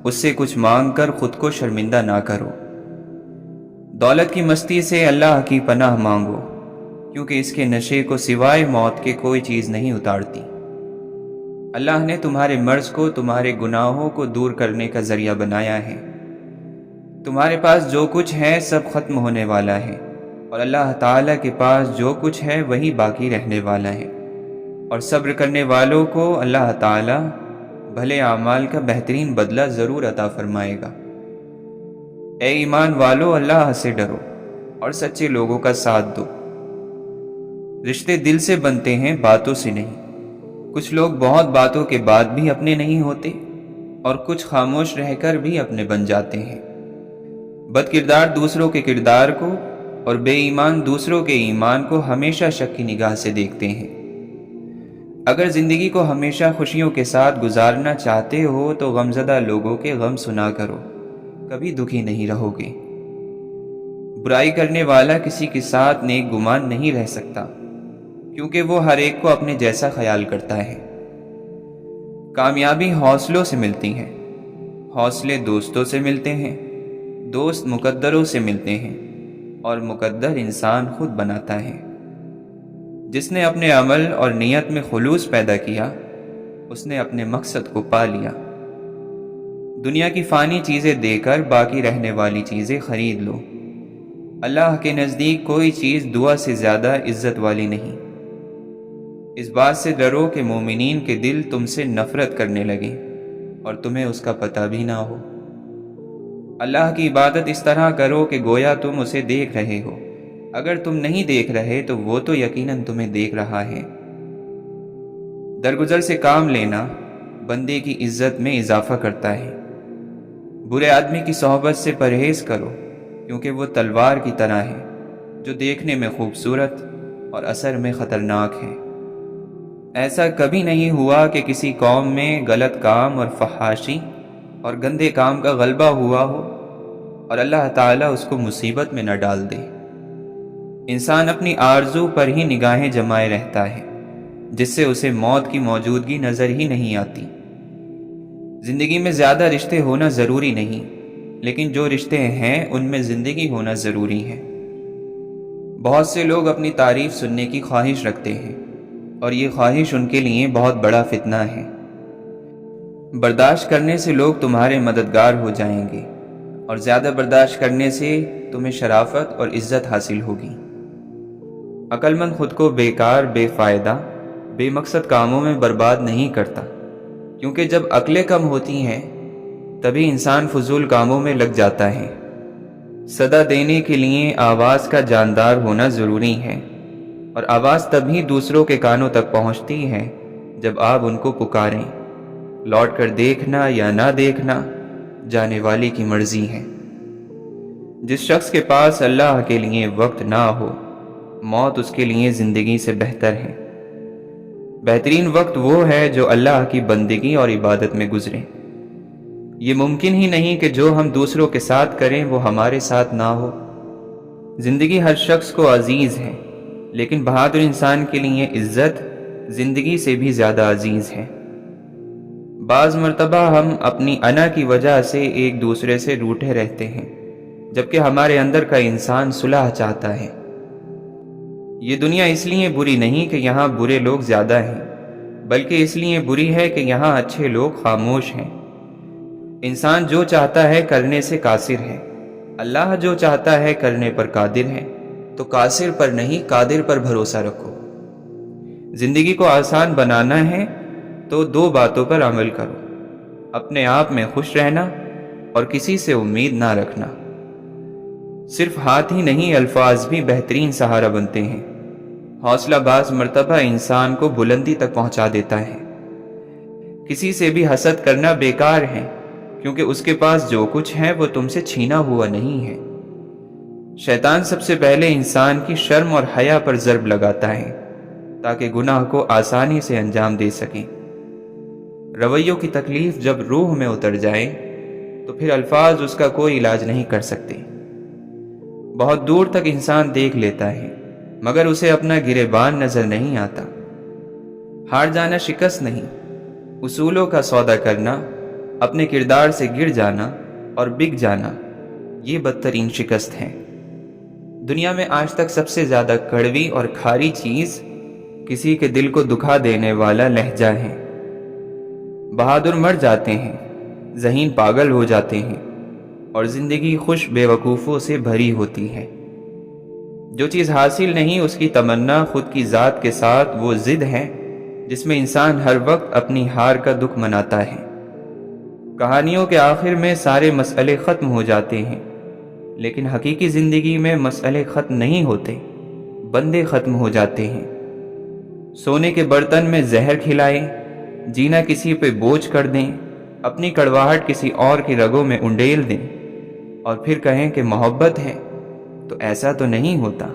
اس سے کچھ مانگ کر خود کو شرمندہ نہ کرو۔ دولت کی مستی سے اللہ کی پناہ مانگو کیونکہ اس کے نشے کو سوائے موت کے کوئی چیز نہیں اتارتی۔ اللہ نے تمہارے مرض کو تمہارے گناہوں کو دور کرنے کا ذریعہ بنایا ہے۔ تمہارے پاس جو کچھ ہے سب ختم ہونے والا ہے اور اللہ تعالیٰ کے پاس جو کچھ ہے وہی باقی رہنے والا ہے، اور صبر کرنے والوں کو اللہ تعالیٰ بھلے اعمال کا بہترین بدلہ ضرور عطا فرمائے گا۔ اے ایمان والو، اللہ سے ڈرو اور سچے لوگوں کا ساتھ دو۔ رشتے دل سے بنتے ہیں، باتوں سے نہیں۔ کچھ لوگ بہت باتوں کے بعد بھی اپنے نہیں ہوتے اور کچھ خاموش رہ کر بھی اپنے بن جاتے ہیں۔ بد کردار دوسروں کے کردار کو اور بے ایمان دوسروں کے ایمان کو ہمیشہ شک کی نگاہ سے دیکھتے ہیں۔ اگر زندگی کو ہمیشہ خوشیوں کے ساتھ گزارنا چاہتے ہو تو غمزدہ لوگوں کے غم سنا کرو، کبھی دکھی نہیں رہو گے۔ برائی کرنے والا کسی کے ساتھ نیک گمان نہیں رہ سکتا کیونکہ وہ ہر ایک کو اپنے جیسا خیال کرتا ہے۔ کامیابی حوصلوں سے ملتی ہے، حوصلے دوستوں سے ملتے ہیں، دوست مقدروں سے ملتے ہیں اور مقدر انسان خود بناتا ہے۔ جس نے اپنے عمل اور نیت میں خلوص پیدا کیا اس نے اپنے مقصد کو پا لیا۔ دنیا کی فانی چیزیں دے کر باقی رہنے والی چیزیں خرید لو۔ اللہ کے نزدیک کوئی چیز دعا سے زیادہ عزت والی نہیں۔ اس بات سے ڈرو کہ مومنین کے دل تم سے نفرت کرنے لگیں اور تمہیں اس کا پتہ بھی نہ ہو۔ اللہ کی عبادت اس طرح کرو کہ گویا تم اسے دیکھ رہے ہو، اگر تم نہیں دیکھ رہے تو وہ تو یقیناً تمہیں دیکھ رہا ہے۔ درگزر سے کام لینا بندے کی عزت میں اضافہ کرتا ہے۔ برے آدمی کی صحبت سے پرہیز کرو کیونکہ وہ تلوار کی طرح ہے جو دیکھنے میں خوبصورت اور اثر میں خطرناک ہے۔ ایسا کبھی نہیں ہوا کہ کسی قوم میں غلط کام اور فحاشی اور گندے کام کا غلبہ ہوا ہو اور اللہ تعالیٰ اس کو مصیبت میں نہ ڈال دے۔ انسان اپنی آرزو پر ہی نگاہیں جمائے رہتا ہے جس سے اسے موت کی موجودگی نظر ہی نہیں آتی۔ زندگی میں زیادہ رشتے ہونا ضروری نہیں، لیکن جو رشتے ہیں ان میں زندگی ہونا ضروری ہے۔ بہت سے لوگ اپنی تعریف سننے کی خواہش رکھتے ہیں اور یہ خواہش ان کے لیے بہت بڑا فتنہ ہے۔ برداشت کرنے سے لوگ تمہارے مددگار ہو جائیں گے اور زیادہ برداشت کرنے سے تمہیں شرافت اور عزت حاصل ہوگی۔ عقل مند خود کو بیکار، بے فائدہ، بے مقصد کاموں میں برباد نہیں کرتا، کیونکہ جب عقلیں کم ہوتی ہیں تبھی انسان فضول کاموں میں لگ جاتا ہے۔ صدا دینے کے لیے آواز کا جاندار ہونا ضروری ہے، اور آواز تبھی دوسروں کے کانوں تک پہنچتی ہے جب آپ ان کو پکاریں۔ لوٹ کر دیکھنا یا نہ دیکھنا جانے والے کی مرضی ہے۔ جس شخص کے پاس اللہ کے لیے وقت نہ ہو، موت اس کے لیے زندگی سے بہتر ہے۔ بہترین وقت وہ ہے جو اللہ کی بندگی اور عبادت میں گزرے۔ یہ ممکن ہی نہیں کہ جو ہم دوسروں کے ساتھ کریں وہ ہمارے ساتھ نہ ہو۔ زندگی ہر شخص کو عزیز ہے، لیکن بہادر انسان کے لیے عزت زندگی سے بھی زیادہ عزیز ہے۔ بعض مرتبہ ہم اپنی انا کی وجہ سے ایک دوسرے سے روٹھے رہتے ہیں، جبکہ ہمارے اندر کا انسان صلح چاہتا ہے۔ یہ دنیا اس لیے بری نہیں کہ یہاں برے لوگ زیادہ ہیں، بلکہ اس لیے بری ہے کہ یہاں اچھے لوگ خاموش ہیں۔ انسان جو چاہتا ہے کرنے سے قاصر ہے، اللہ جو چاہتا ہے کرنے پر قادر ہے، تو قاصر پر نہیں قادر پر بھروسہ رکھو۔ زندگی کو آسان بنانا ہے تو دو باتوں پر عمل کرو: اپنے آپ میں خوش رہنا اور کسی سے امید نہ رکھنا۔ صرف ہاتھ ہی نہیں، الفاظ بھی بہترین سہارا بنتے ہیں۔ حوصلہ باز مرتبہ انسان کو بلندی تک پہنچا دیتا ہے۔ کسی سے بھی حسد کرنا بیکار ہے، کیونکہ اس کے پاس جو کچھ ہے وہ تم سے چھینا ہوا نہیں ہے۔ شیطان سب سے پہلے انسان کی شرم اور حیا پر ضرب لگاتا ہے تاکہ گناہ کو آسانی سے انجام دے سکیں۔ رویوں کی تکلیف جب روح میں اتر جائے تو پھر الفاظ اس کا کوئی علاج نہیں کر سکتے۔ بہت دور تک انسان دیکھ لیتا ہے، مگر اسے اپنا گریبان نظر نہیں آتا۔ ہار جانا شکست نہیں، اصولوں کا سودا کرنا، اپنے کردار سے گر جانا اور بک جانا، یہ بدترین شکست ہے۔ دنیا میں آج تک سب سے زیادہ کڑوی اور کھاری چیز کسی کے دل کو دکھا دینے والا لہجہ ہے۔ بہادر مر جاتے ہیں، ذہین پاگل ہو جاتے ہیں، اور زندگی خوش بے وقوفوں سے بھری ہوتی ہے۔ جو چیز حاصل نہیں اس کی تمنا خود کی ذات کے ساتھ وہ ضد ہے جس میں انسان ہر وقت اپنی ہار کا دکھ مناتا ہے۔ کہانیوں کے آخر میں سارے مسئلے ختم ہو جاتے ہیں، لیکن حقیقی زندگی میں مسئلے ختم نہیں ہوتے، بندے ختم ہو جاتے ہیں۔ سونے کے برتن میں زہر کھلائیں، جینا کسی پہ بوجھ کر دیں، اپنی کڑواہٹ کسی اور کی رگوں میں انڈیل دیں، اور پھر کہیں کہ محبت ہے، تو ایسا تو نہیں ہوتا۔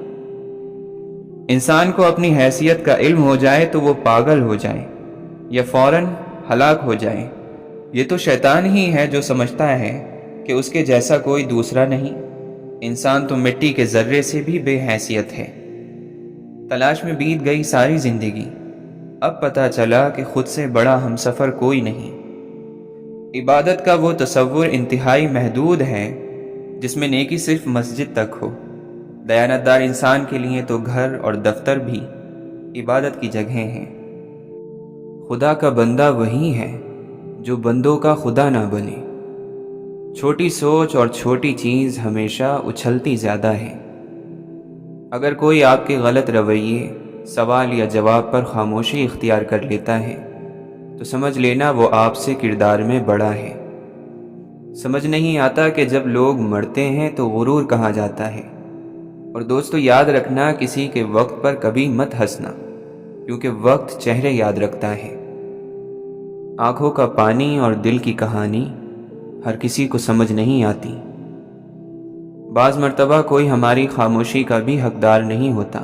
انسان کو اپنی حیثیت کا علم ہو جائے تو وہ پاگل ہو جائے یا فوراً ہلاک ہو جائے۔ یہ تو شیطان ہی ہے جو سمجھتا ہے کہ اس کے جیسا کوئی دوسرا نہیں۔ انسان تو مٹی کے ذرے سے بھی بے حیثیت ہے۔ تلاش میں بیت گئی ساری زندگی، اب پتہ چلا کہ خود سے بڑا ہمسفر کوئی نہیں۔ عبادت کا وہ تصور انتہائی محدود ہے جس میں نیکی صرف مسجد تک ہو۔ دیانتدار انسان کے لیے تو گھر اور دفتر بھی عبادت کی جگہیں ہیں۔ خدا کا بندہ وہی ہے جو بندوں کا خدا نہ بنے۔ چھوٹی سوچ اور چھوٹی چیز ہمیشہ اچھلتی زیادہ ہے۔ اگر کوئی آپ کے غلط رویے، سوال یا جواب پر خاموشی اختیار کر لیتا ہے تو سمجھ لینا وہ آپ سے کردار میں بڑا ہے۔ سمجھ نہیں آتا کہ جب لوگ مرتے ہیں تو غرور کہا جاتا ہے۔ اور دوستو یاد رکھنا، کسی کے وقت پر کبھی مت ہنسنا، کیونکہ وقت چہرے یاد رکھتا ہے۔ آنکھوں کا پانی اور دل کی کہانی ہر کسی کو سمجھ نہیں آتی۔ بعض مرتبہ کوئی ہماری خاموشی کا بھی حقدار نہیں ہوتا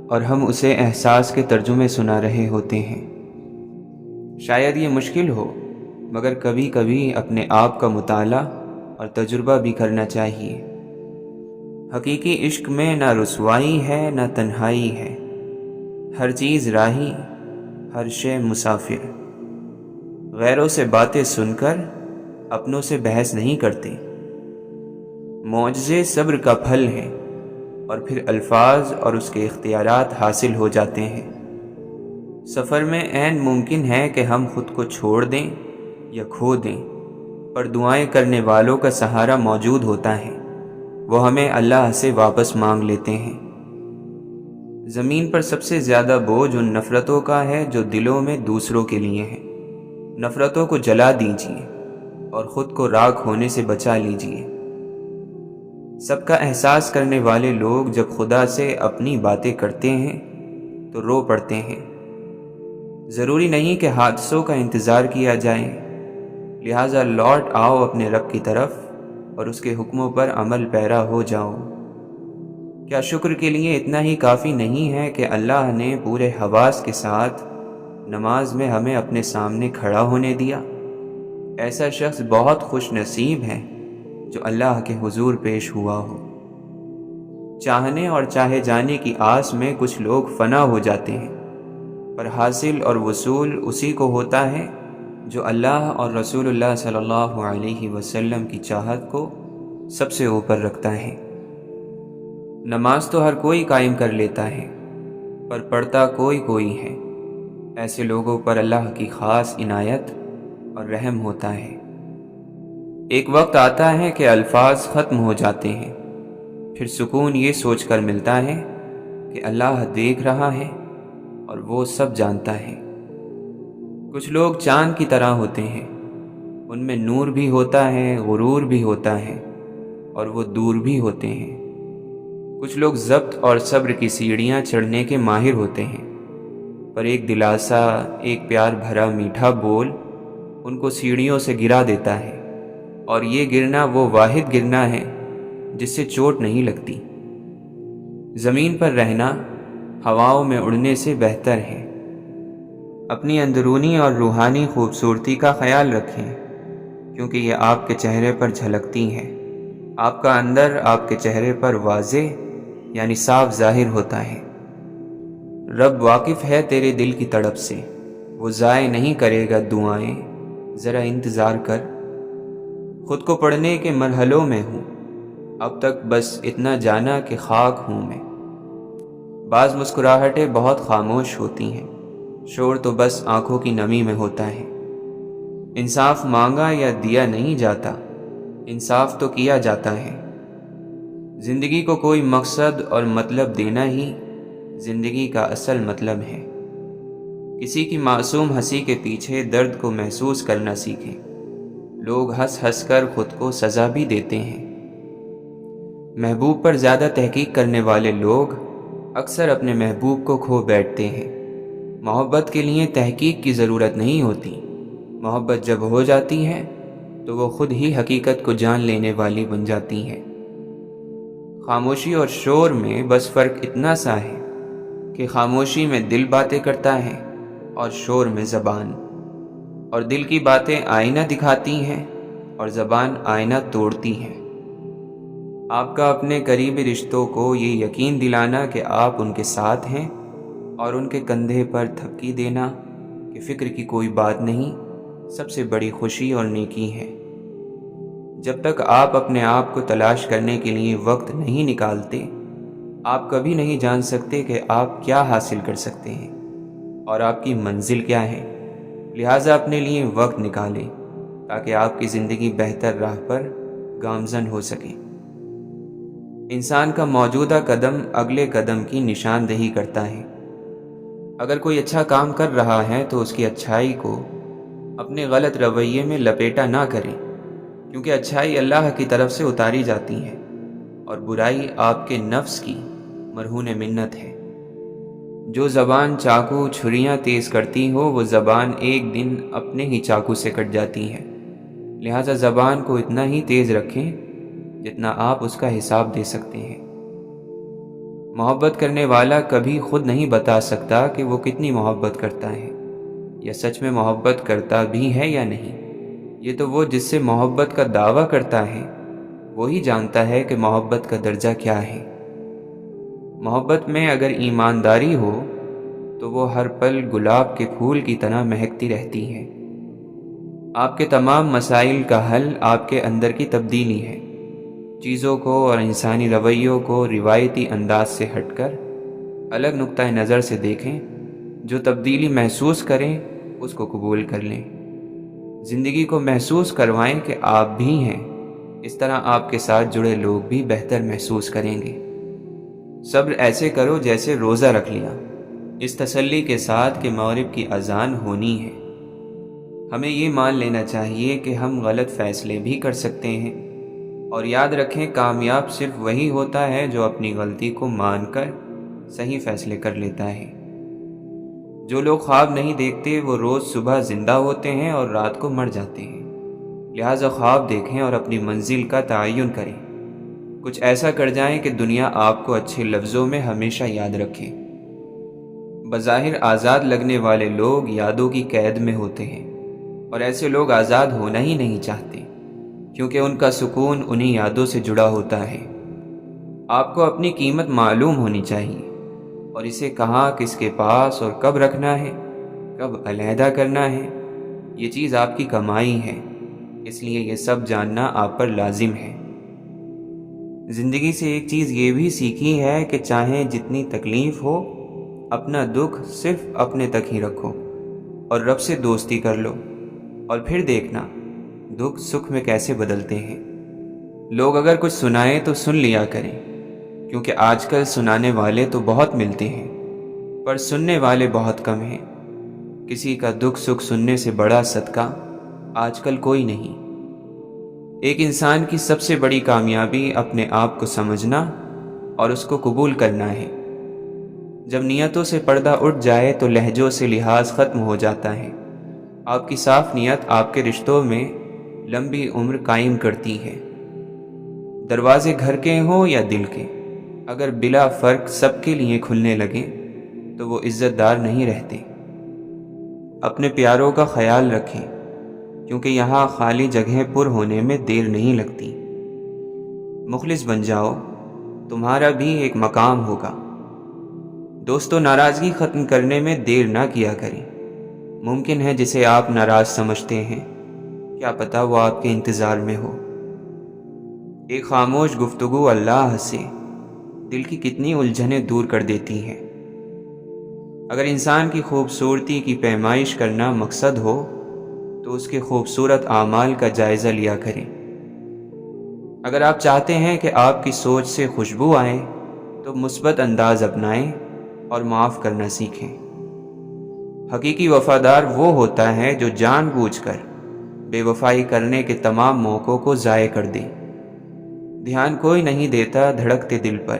اور ہم اسے احساس کے ترجمے سنا رہے ہوتے ہیں۔ شاید یہ مشکل ہو، مگر کبھی کبھی اپنے آپ کا مطالعہ اور تجربہ بھی کرنا چاہیے۔ حقیقی عشق میں نہ رسوائی ہے نہ تنہائی ہے، ہر چیز راہی، ہر شے مسافر۔ غیروں سے باتیں سن کر اپنوں سے بحث نہیں کرتے۔ معجزے صبر کا پھل ہیں، اور پھر الفاظ اور اس کے اختیارات حاصل ہو جاتے ہیں۔ سفر میں عین ممکن ہے کہ ہم خود کو چھوڑ دیں یا کھو دیں، پر دعائیں کرنے والوں کا سہارا موجود ہوتا ہے، وہ ہمیں اللہ سے واپس مانگ لیتے ہیں۔ زمین پر سب سے زیادہ بوجھ ان نفرتوں کا ہے جو دلوں میں دوسروں کے لیے ہیں۔ نفرتوں کو جلا دیجیے اور خود کو راکھ ہونے سے بچا لیجیے۔ سب کا احساس کرنے والے لوگ جب خدا سے اپنی باتیں کرتے ہیں تو رو پڑتے ہیں۔ ضروری نہیں کہ حادثوں کا انتظار کیا جائے، لہٰذا لوٹ آؤ اپنے رب کی طرف اور اس کے حکموں پر عمل پیرا ہو جاؤ۔ کیا شکر کے لیے اتنا ہی کافی نہیں ہے کہ اللہ نے پورے حواس کے ساتھ نماز میں ہمیں اپنے سامنے کھڑا ہونے دیا؟ ایسا شخص بہت خوش نصیب ہے جو اللہ کے حضور پیش ہوا ہو۔ چاہنے اور چاہے جانے کی آس میں کچھ لوگ فنا ہو جاتے ہیں، پر حاصل اور وصول اسی کو ہوتا ہے جو اللہ اور رسول اللہ صلی اللہ علیہ وسلم کی چاہت کو سب سے اوپر رکھتا ہے۔ نماز تو ہر کوئی قائم کر لیتا ہے، پر پڑھتا کوئی ہے۔ ایسے لوگوں پر اللہ کی خاص عنایت اور رحم ہوتا ہے۔ ایک وقت آتا ہے کہ الفاظ ختم ہو جاتے ہیں، پھر سکون یہ سوچ کر ملتا ہے کہ اللہ دیکھ رہا ہے اور وہ سب جانتا ہے۔ کچھ لوگ چاند کی طرح ہوتے ہیں، ان میں نور بھی ہوتا ہے، غرور بھی ہوتا ہے، اور وہ دور بھی ہوتے ہیں۔ کچھ لوگ ضبط اور صبر کی سیڑھیاں چڑھنے کے ماہر ہوتے ہیں، پر ایک دلاسا، ایک پیار بھرا میٹھا بول ان کو سیڑھیوں سے گرا دیتا ہے، اور یہ گرنا وہ واحد گرنا ہے جس سے چوٹ نہیں لگتی۔ زمین پر رہنا ہواؤں میں اڑنے سے بہتر ہے۔ اپنی اندرونی اور روحانی خوبصورتی کا خیال رکھیں، کیونکہ یہ آپ کے چہرے پر جھلکتی ہیں۔ آپ کا اندر آپ کے چہرے پر واضح یعنی صاف ظاہر ہوتا ہے۔ رب واقف ہے تیرے دل کی تڑپ سے، وہ ضائع نہیں کرے گا دعائیں، ذرا انتظار کر۔ خود کو پڑھنے کے مرحلوں میں ہوں، اب تک بس اتنا جانا کہ خاک ہوں میں۔ بعض مسکراہٹیں بہت خاموش ہوتی ہیں، شور تو بس آنکھوں کی نمی میں ہوتا ہے۔ انصاف مانگا یا دیا نہیں جاتا، انصاف تو کیا جاتا ہے۔ زندگی کو کوئی مقصد اور مطلب دینا ہی زندگی کا اصل مطلب ہے۔ کسی کی معصوم ہنسی کے پیچھے درد کو محسوس کرنا سیکھیں۔ لوگ ہنس ہنس کر خود کو سزا بھی دیتے ہیں۔ محبوب پر زیادہ تحقیق کرنے والے لوگ اکثر اپنے محبوب کو کھو بیٹھتے ہیں۔ محبت کے لیے تحقیق کی ضرورت نہیں ہوتی، محبت جب ہو جاتی ہے تو وہ خود ہی حقیقت کو جان لینے والی بن جاتی ہے۔ خاموشی اور شور میں بس فرق اتنا سا ہے کہ خاموشی میں دل باتیں کرتا ہے اور شور میں زبان، اور دل کی باتیں آئینہ دکھاتی ہیں اور زبان آئینہ توڑتی ہے۔ آپ کا اپنے قریبی رشتوں کو یہ یقین دلانا کہ آپ ان کے ساتھ ہیں اور ان کے کندھے پر تھپکی دینا کہ فکر کی کوئی بات نہیں، سب سے بڑی خوشی اور نیکی ہے۔ جب تک آپ اپنے آپ کو تلاش کرنے کے لیے وقت نہیں نکالتے، آپ کبھی نہیں جان سکتے کہ آپ کیا حاصل کر سکتے ہیں اور آپ کی منزل کیا ہے۔ لہٰذا اپنے لیے وقت نکالیں تاکہ آپ کی زندگی بہتر راہ پر گامزن ہو سکے۔ انسان کا موجودہ قدم اگلے قدم کی نشاندہی کرتا ہے۔ اگر کوئی اچھا کام کر رہا ہے تو اس کی اچھائی کو اپنے غلط رویے میں لپیٹا نہ کریں، کیونکہ اچھائی اللہ کی طرف سے اتاری جاتی ہے اور برائی آپ کے نفس کی مرہون منت ہے۔ جو زبان چاقو چھریاں تیز کرتی ہو وہ زبان ایک دن اپنے ہی چاقو سے کٹ جاتی ہے۔ لہٰذا زبان کو اتنا ہی تیز رکھیں جتنا آپ اس کا حساب دے سکتے ہیں۔ محبت کرنے والا کبھی خود نہیں بتا سکتا کہ وہ کتنی محبت کرتا ہے یا سچ میں محبت کرتا بھی ہے یا نہیں۔ یہ تو وہ جس سے محبت کا دعویٰ کرتا ہے وہی جانتا ہے کہ محبت کا درجہ کیا ہے۔ محبت میں اگر ایمانداری ہو تو وہ ہر پل گلاب کے پھول کی طرح مہکتی رہتی ہے۔ آپ کے تمام مسائل کا حل آپ کے اندر کی تبدیلی ہے۔ چیزوں کو اور انسانی رویوں کو روایتی انداز سے ہٹ کر الگ نقطۂ نظر سے دیکھیں۔ جو تبدیلی محسوس کریں اس کو قبول کر لیں۔ زندگی کو محسوس کروائیں کہ آپ بھی ہیں، اس طرح آپ کے ساتھ جڑے لوگ بھی بہتر محسوس کریں گے۔ صبر ایسے کرو جیسے روزہ رکھ لیا، اس تسلی کے ساتھ کہ مغرب کی اذان ہونی ہے۔ ہمیں یہ مان لینا چاہیے کہ ہم غلط فیصلے بھی کر سکتے ہیں، اور یاد رکھیں کامیاب صرف وہی ہوتا ہے جو اپنی غلطی کو مان کر صحیح فیصلے کر لیتا ہے۔ جو لوگ خواب نہیں دیکھتے وہ روز صبح زندہ ہوتے ہیں اور رات کو مر جاتے ہیں۔ لہٰذا خواب دیکھیں اور اپنی منزل کا تعین کریں، کچھ ایسا کر جائیں کہ دنیا آپ کو اچھے لفظوں میں ہمیشہ یاد رکھے۔ بظاہر آزاد لگنے والے لوگ یادوں کی قید میں ہوتے ہیں، اور ایسے لوگ آزاد ہونا ہی نہیں چاہتے، کیونکہ ان کا سکون انہی یادوں سے جڑا ہوتا ہے۔ آپ کو اپنی قیمت معلوم ہونی چاہیے، اور اسے کہاں، کس کے پاس اور کب رکھنا ہے، کب علیحدہ کرنا ہے، یہ چیز آپ کی کمائی ہے، اس لیے یہ سب جاننا آپ پر لازم ہے۔ زندگی سے ایک چیز یہ بھی سیکھی ہے کہ چاہے جتنی تکلیف ہو، اپنا دکھ صرف اپنے تک ہی رکھو اور رب سے دوستی کر لو، اور پھر دیکھنا دکھ سکھ میں کیسے بدلتے ہیں۔ لوگ اگر کچھ سنائیں تو سن لیا کریں، کیونکہ آج کل سنانے والے تو بہت ملتے ہیں پر سننے والے بہت کم ہیں۔ کسی کا دکھ سکھ سننے سے بڑا صدقہ آج کل کوئی نہیں۔ ایک انسان کی سب سے بڑی کامیابی اپنے آپ کو سمجھنا اور اس کو قبول کرنا ہے۔ جب نیتوں سے پردہ اٹھ جائے تو لہجوں سے لحاظ ختم ہو جاتا ہے۔ آپ کی صاف نیت آپ کے رشتوں میں لمبی عمر قائم کرتی ہے۔ دروازے گھر کے ہوں یا دل کے، اگر بلا فرق سب کے لیے کھلنے لگیں تو وہ عزت دار نہیں رہتے۔ اپنے پیاروں کا خیال رکھیں، کیونکہ یہاں خالی جگہیں پر ہونے میں دیر نہیں لگتی۔ مخلص بن جاؤ، تمہارا بھی ایک مقام ہوگا۔ دوستو، ناراضگی ختم کرنے میں دیر نہ کیا کریں۔ ممکن ہے جسے آپ ناراض سمجھتے ہیں، کیا پتہ وہ آپ کے انتظار میں ہو۔ ایک خاموش گفتگو اللہ سے دل کی کتنی الجھنیں دور کر دیتی ہیں۔ اگر انسان کی خوبصورتی کی پیمائش کرنا مقصد ہو تو اس کے خوبصورت اعمال کا جائزہ لیا کریں۔ اگر آپ چاہتے ہیں کہ آپ کی سوچ سے خوشبو آئے تو مثبت انداز اپنائیں اور معاف کرنا سیکھیں۔ حقیقی وفادار وہ ہوتا ہے جو جان بوجھ کر بے وفائی کرنے کے تمام موقعوں کو ضائع کر دے۔ دھیان کوئی نہیں دیتا دھڑکتے دل پر،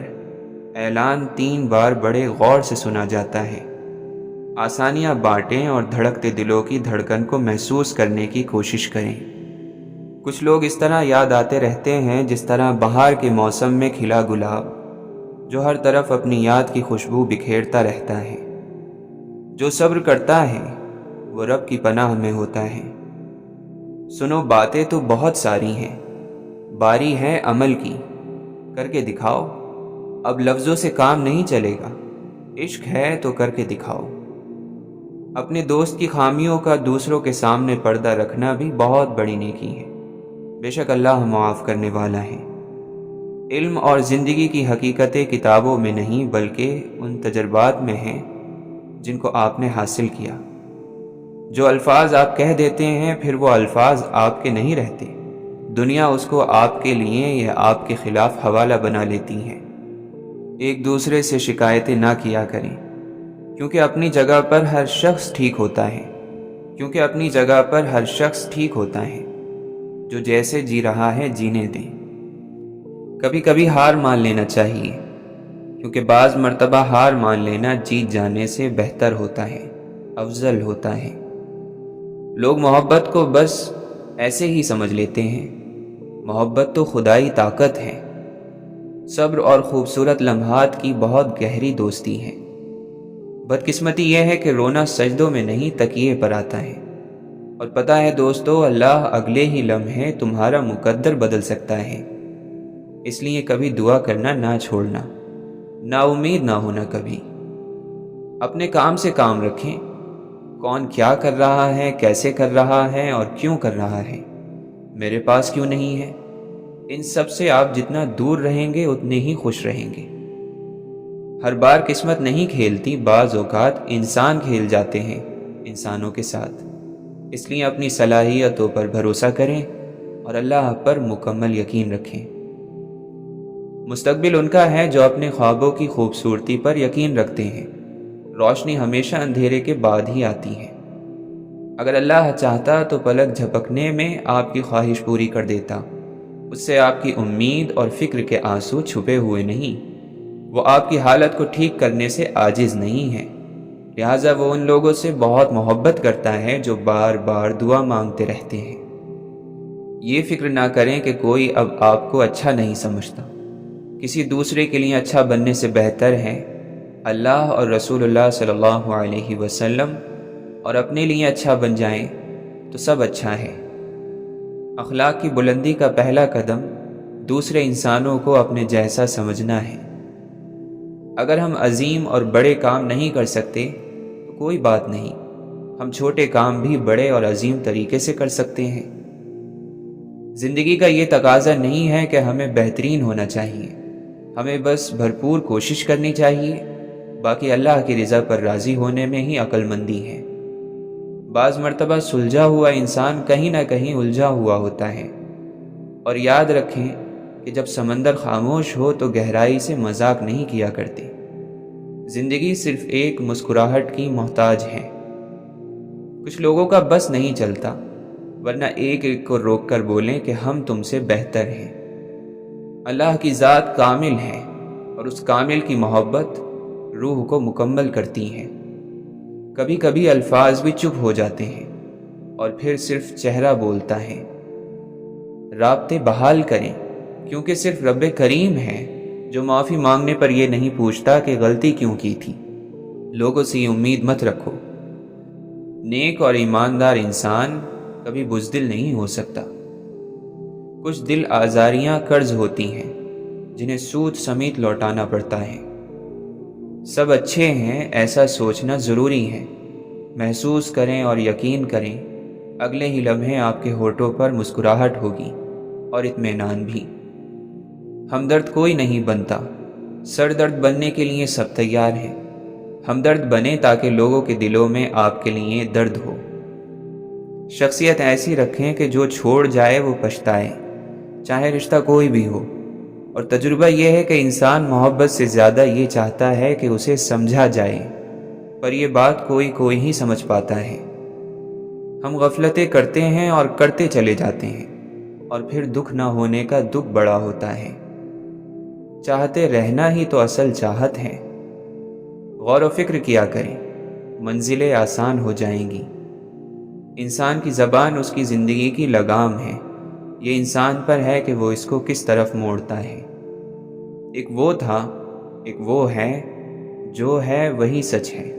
اعلان 3 بار بڑے غور سے سنا جاتا ہے۔ آسانیاں بانٹیں اور دھڑکتے دلوں کی دھڑکن کو محسوس کرنے کی کوشش کریں۔ کچھ لوگ اس طرح یاد آتے رہتے ہیں جس طرح بہار کے موسم میں کھلا گلاب، جو ہر طرف اپنی یاد کی خوشبو بکھیرتا رہتا ہے۔ جو صبر کرتا ہے وہ رب کی پناہ میں ہوتا ہے۔ سنو، باتیں تو بہت ساری ہیں، باری ہے عمل کی، کر کے دکھاؤ۔ اب لفظوں سے کام نہیں چلے گا، عشق ہے تو کر کے دکھاؤ۔ اپنے دوست کی خامیوں کا دوسروں کے سامنے پردہ رکھنا بھی بہت بڑی نیکی ہے، بے شک اللہ معاف کرنے والا ہے۔ علم اور زندگی کی حقیقتیں کتابوں میں نہیں بلکہ ان تجربات میں ہیں جن کو آپ نے حاصل کیا۔ جو الفاظ آپ کہہ دیتے ہیں پھر وہ الفاظ آپ کے نہیں رہتے، دنیا اس کو آپ کے لیے یا آپ کے خلاف حوالہ بنا لیتی ہے۔ ایک دوسرے سے شکایتیں نہ کیا کریں، کیونکہ اپنی جگہ پر ہر شخص ٹھیک ہوتا ہے جو جیسے جی رہا ہے جینے دیں۔ کبھی کبھی ہار مان لینا چاہیے، کیونکہ بعض مرتبہ ہار مان لینا جیت جانے سے بہتر ہوتا ہے، افضل ہوتا ہے۔ لوگ محبت کو بس ایسے ہی سمجھ لیتے ہیں، محبت تو خدائی طاقت ہے۔ صبر اور خوبصورت لمحات کی بہت گہری دوستی ہے۔ بدقسمتی یہ ہے کہ رونا سجدوں میں نہیں تکیے پر آتا ہے، اور پتہ ہے دوستو، اللہ اگلے ہی لمحے تمہارا مقدر بدل سکتا ہے۔ اس لیے کبھی دعا کرنا نہ چھوڑنا، نا امید نہ ہونا کبھی۔ اپنے کام سے کام رکھیں، کون کیا کر رہا ہے، کیسے کر رہا ہے اور کیوں کر رہا ہے، میرے پاس کیوں نہیں ہے، ان سب سے آپ جتنا دور رہیں گے اتنے ہی خوش رہیں گے۔ ہر بار قسمت نہیں کھیلتی، بعض اوقات انسان کھیل جاتے ہیں انسانوں کے ساتھ۔ اس لیے اپنی صلاحیتوں پر بھروسہ کریں اور اللہ پر مکمل یقین رکھیں۔ مستقبل ان کا ہے جو اپنے خوابوں کی خوبصورتی پر یقین رکھتے ہیں۔ روشنی ہمیشہ اندھیرے کے بعد ہی آتی ہے۔ اگر اللہ چاہتا تو پلک جھپکنے میں آپ کی خواہش پوری کر دیتا۔ اس سے آپ کی امید اور فکر کے آنسو چھپے ہوئے نہیں۔ وہ آپ کی حالت کو ٹھیک کرنے سے عاجز نہیں ہے، لہٰذا وہ ان لوگوں سے بہت محبت کرتا ہے جو بار بار دعا مانگتے رہتے ہیں۔ یہ فکر نہ کریں کہ کوئی اب آپ کو اچھا نہیں سمجھتا۔ کسی دوسرے کے لیے اچھا بننے سے بہتر ہے اللہ اور رسول اللہ صلی اللہ علیہ وسلم، اور اپنے لیے اچھا بن جائیں تو سب اچھا ہے۔ اخلاق کی بلندی کا پہلا قدم دوسرے انسانوں کو اپنے جیسا سمجھنا ہے۔ اگر ہم عظیم اور بڑے کام نہیں کر سکتے تو کوئی بات نہیں، ہم چھوٹے کام بھی بڑے اور عظیم طریقے سے کر سکتے ہیں۔ زندگی کا یہ تقاضا نہیں ہے کہ ہمیں بہترین ہونا چاہیے، ہمیں بس بھرپور کوشش کرنی چاہیے، باقی اللہ کی رضا پر راضی ہونے میں ہی عقل مندی ہے۔ بعض مرتبہ سلجھا ہوا انسان کہیں نہ کہیں الجھا ہوا ہوتا ہے، اور یاد رکھیں کہ جب سمندر خاموش ہو تو گہرائی سے مذاق نہیں کیا کرتے۔ زندگی صرف ایک مسکراہٹ کی محتاج ہے۔ کچھ لوگوں کا بس نہیں چلتا، ورنہ ایک ایک کو روک کر بولیں کہ ہم تم سے بہتر ہیں۔ اللہ کی ذات کامل ہے، اور اس کامل کی محبت روح کو مکمل کرتی ہے۔ کبھی کبھی الفاظ بھی چپ ہو جاتے ہیں اور پھر صرف چہرہ بولتا ہے۔ رابطے بحال کریں، کیونکہ صرف رب کریم ہے جو معافی مانگنے پر یہ نہیں پوچھتا کہ غلطی کیوں کی تھی۔ لوگوں سے یہ امید مت رکھو۔ نیک اور ایماندار انسان کبھی بزدل نہیں ہو سکتا۔ کچھ دل آزاریاں قرض ہوتی ہیں جنہیں سود سمیت لوٹانا پڑتا ہے۔ سب اچھے ہیں ایسا سوچنا ضروری ہے۔ محسوس کریں اور یقین کریں، اگلے ہی لمحے آپ کے ہونٹوں پر مسکراہٹ ہوگی اور اطمینان بھی۔ ہمدرد کوئی نہیں بنتا، سر درد بننے کے لیے سب تیار ہیں۔ ہمدرد بنے تاکہ لوگوں کے دلوں میں آپ کے لیے درد ہو۔ شخصیت ایسی رکھیں کہ جو چھوڑ جائے وہ پچھتائے، چاہے رشتہ کوئی بھی ہو۔ اور تجربہ یہ ہے کہ انسان محبت سے زیادہ یہ چاہتا ہے کہ اسے سمجھا جائے، پر یہ بات کوئی ہی سمجھ پاتا ہے۔ ہم غفلتیں کرتے ہیں اور کرتے چلے جاتے ہیں، اور پھر دکھ نہ ہونے کا دکھ بڑا ہوتا ہے۔ چاہتے رہنا ہی تو اصل چاہت ہے۔ غور و فکر کیا کریں، منزلیں آسان ہو جائیں گی۔ انسان کی زبان اس کی زندگی کی لگام ہے، یہ انسان پر ہے کہ وہ اس کو کس طرف موڑتا ہے۔ ایک وہ تھا، ایک وہ ہے، جو ہے وہی سچ ہے۔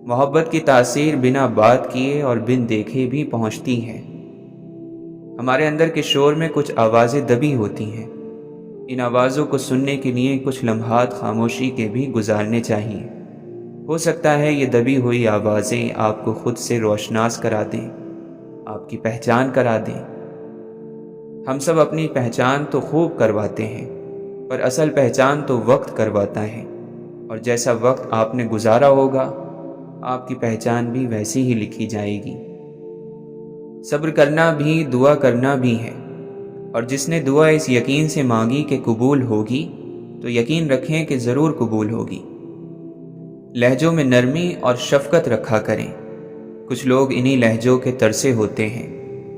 محبت کی تاثیر بنا بات کیے اور بن دیکھے بھی پہنچتی ہے۔ ہمارے اندر کے شور میں کچھ آوازیں دبی ہوتی ہیں، ان آوازوں کو سننے کے لیے کچھ لمحات خاموشی کے بھی گزارنے چاہیے۔ ہو سکتا ہے یہ دبی ہوئی آوازیں آپ کو خود سے روشناس کرا دیں، آپ کی پہچان کرا دیں۔ ہم سب اپنی پہچان تو خوب کرواتے ہیں، پر اصل پہچان تو وقت کرواتا ہے، اور جیسا وقت آپ نے گزارا ہوگا آپ کی پہچان بھی ویسی ہی لکھی جائے گی۔ صبر کرنا بھی دعا کرنا بھی ہے، اور جس نے دعا اس یقین سے مانگی کہ قبول ہوگی تو یقین رکھیں کہ ضرور قبول ہوگی۔ لہجوں میں نرمی اور شفقت رکھا کریں، کچھ لوگ انہی لہجوں کے ترسے ہوتے ہیں،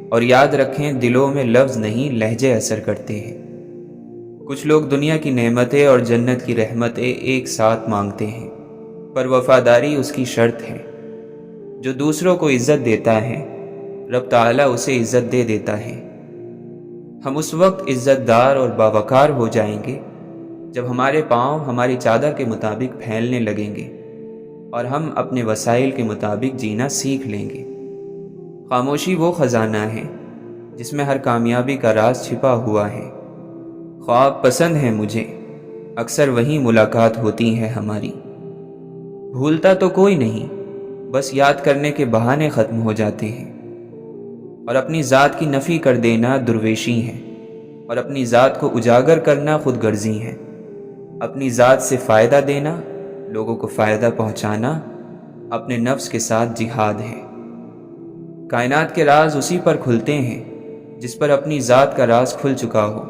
اور یاد رکھیں دلوں میں لفظ نہیں لہجے اثر کرتے ہیں۔ کچھ لوگ دنیا کی نعمتیں اور جنت کی رحمتیں ایک ساتھ مانگتے ہیں، پر وفاداری اس کی شرط ہے۔ جو دوسروں کو عزت دیتا ہے رب تعالیٰ اسے عزت دے دیتا ہے۔ ہم اس وقت عزت دار اور باوقار ہو جائیں گے جب ہمارے پاؤں ہماری چادر کے مطابق پھیلنے لگیں گے اور ہم اپنے وسائل کے مطابق جینا سیکھ لیں گے۔ خاموشی وہ خزانہ ہے جس میں ہر کامیابی کا راز چھپا ہوا ہے۔ خواب پسند ہے مجھے، اکثر وہیں ملاقات ہوتی ہے ہماری۔ بھولتا تو کوئی نہیں، بس یاد کرنے کے بہانے ختم ہو جاتے ہیں۔ اور اپنی ذات کی نفی کر دینا درویشی ہے، اور اپنی ذات کو اجاگر کرنا خود غرضی ہے۔ اپنی ذات سے فائدہ دینا، لوگوں کو فائدہ پہنچانا، اپنے نفس کے ساتھ جہاد ہے۔ کائنات کے راز اسی پر کھلتے ہیں جس پر اپنی ذات کا راز کھل چکا ہو۔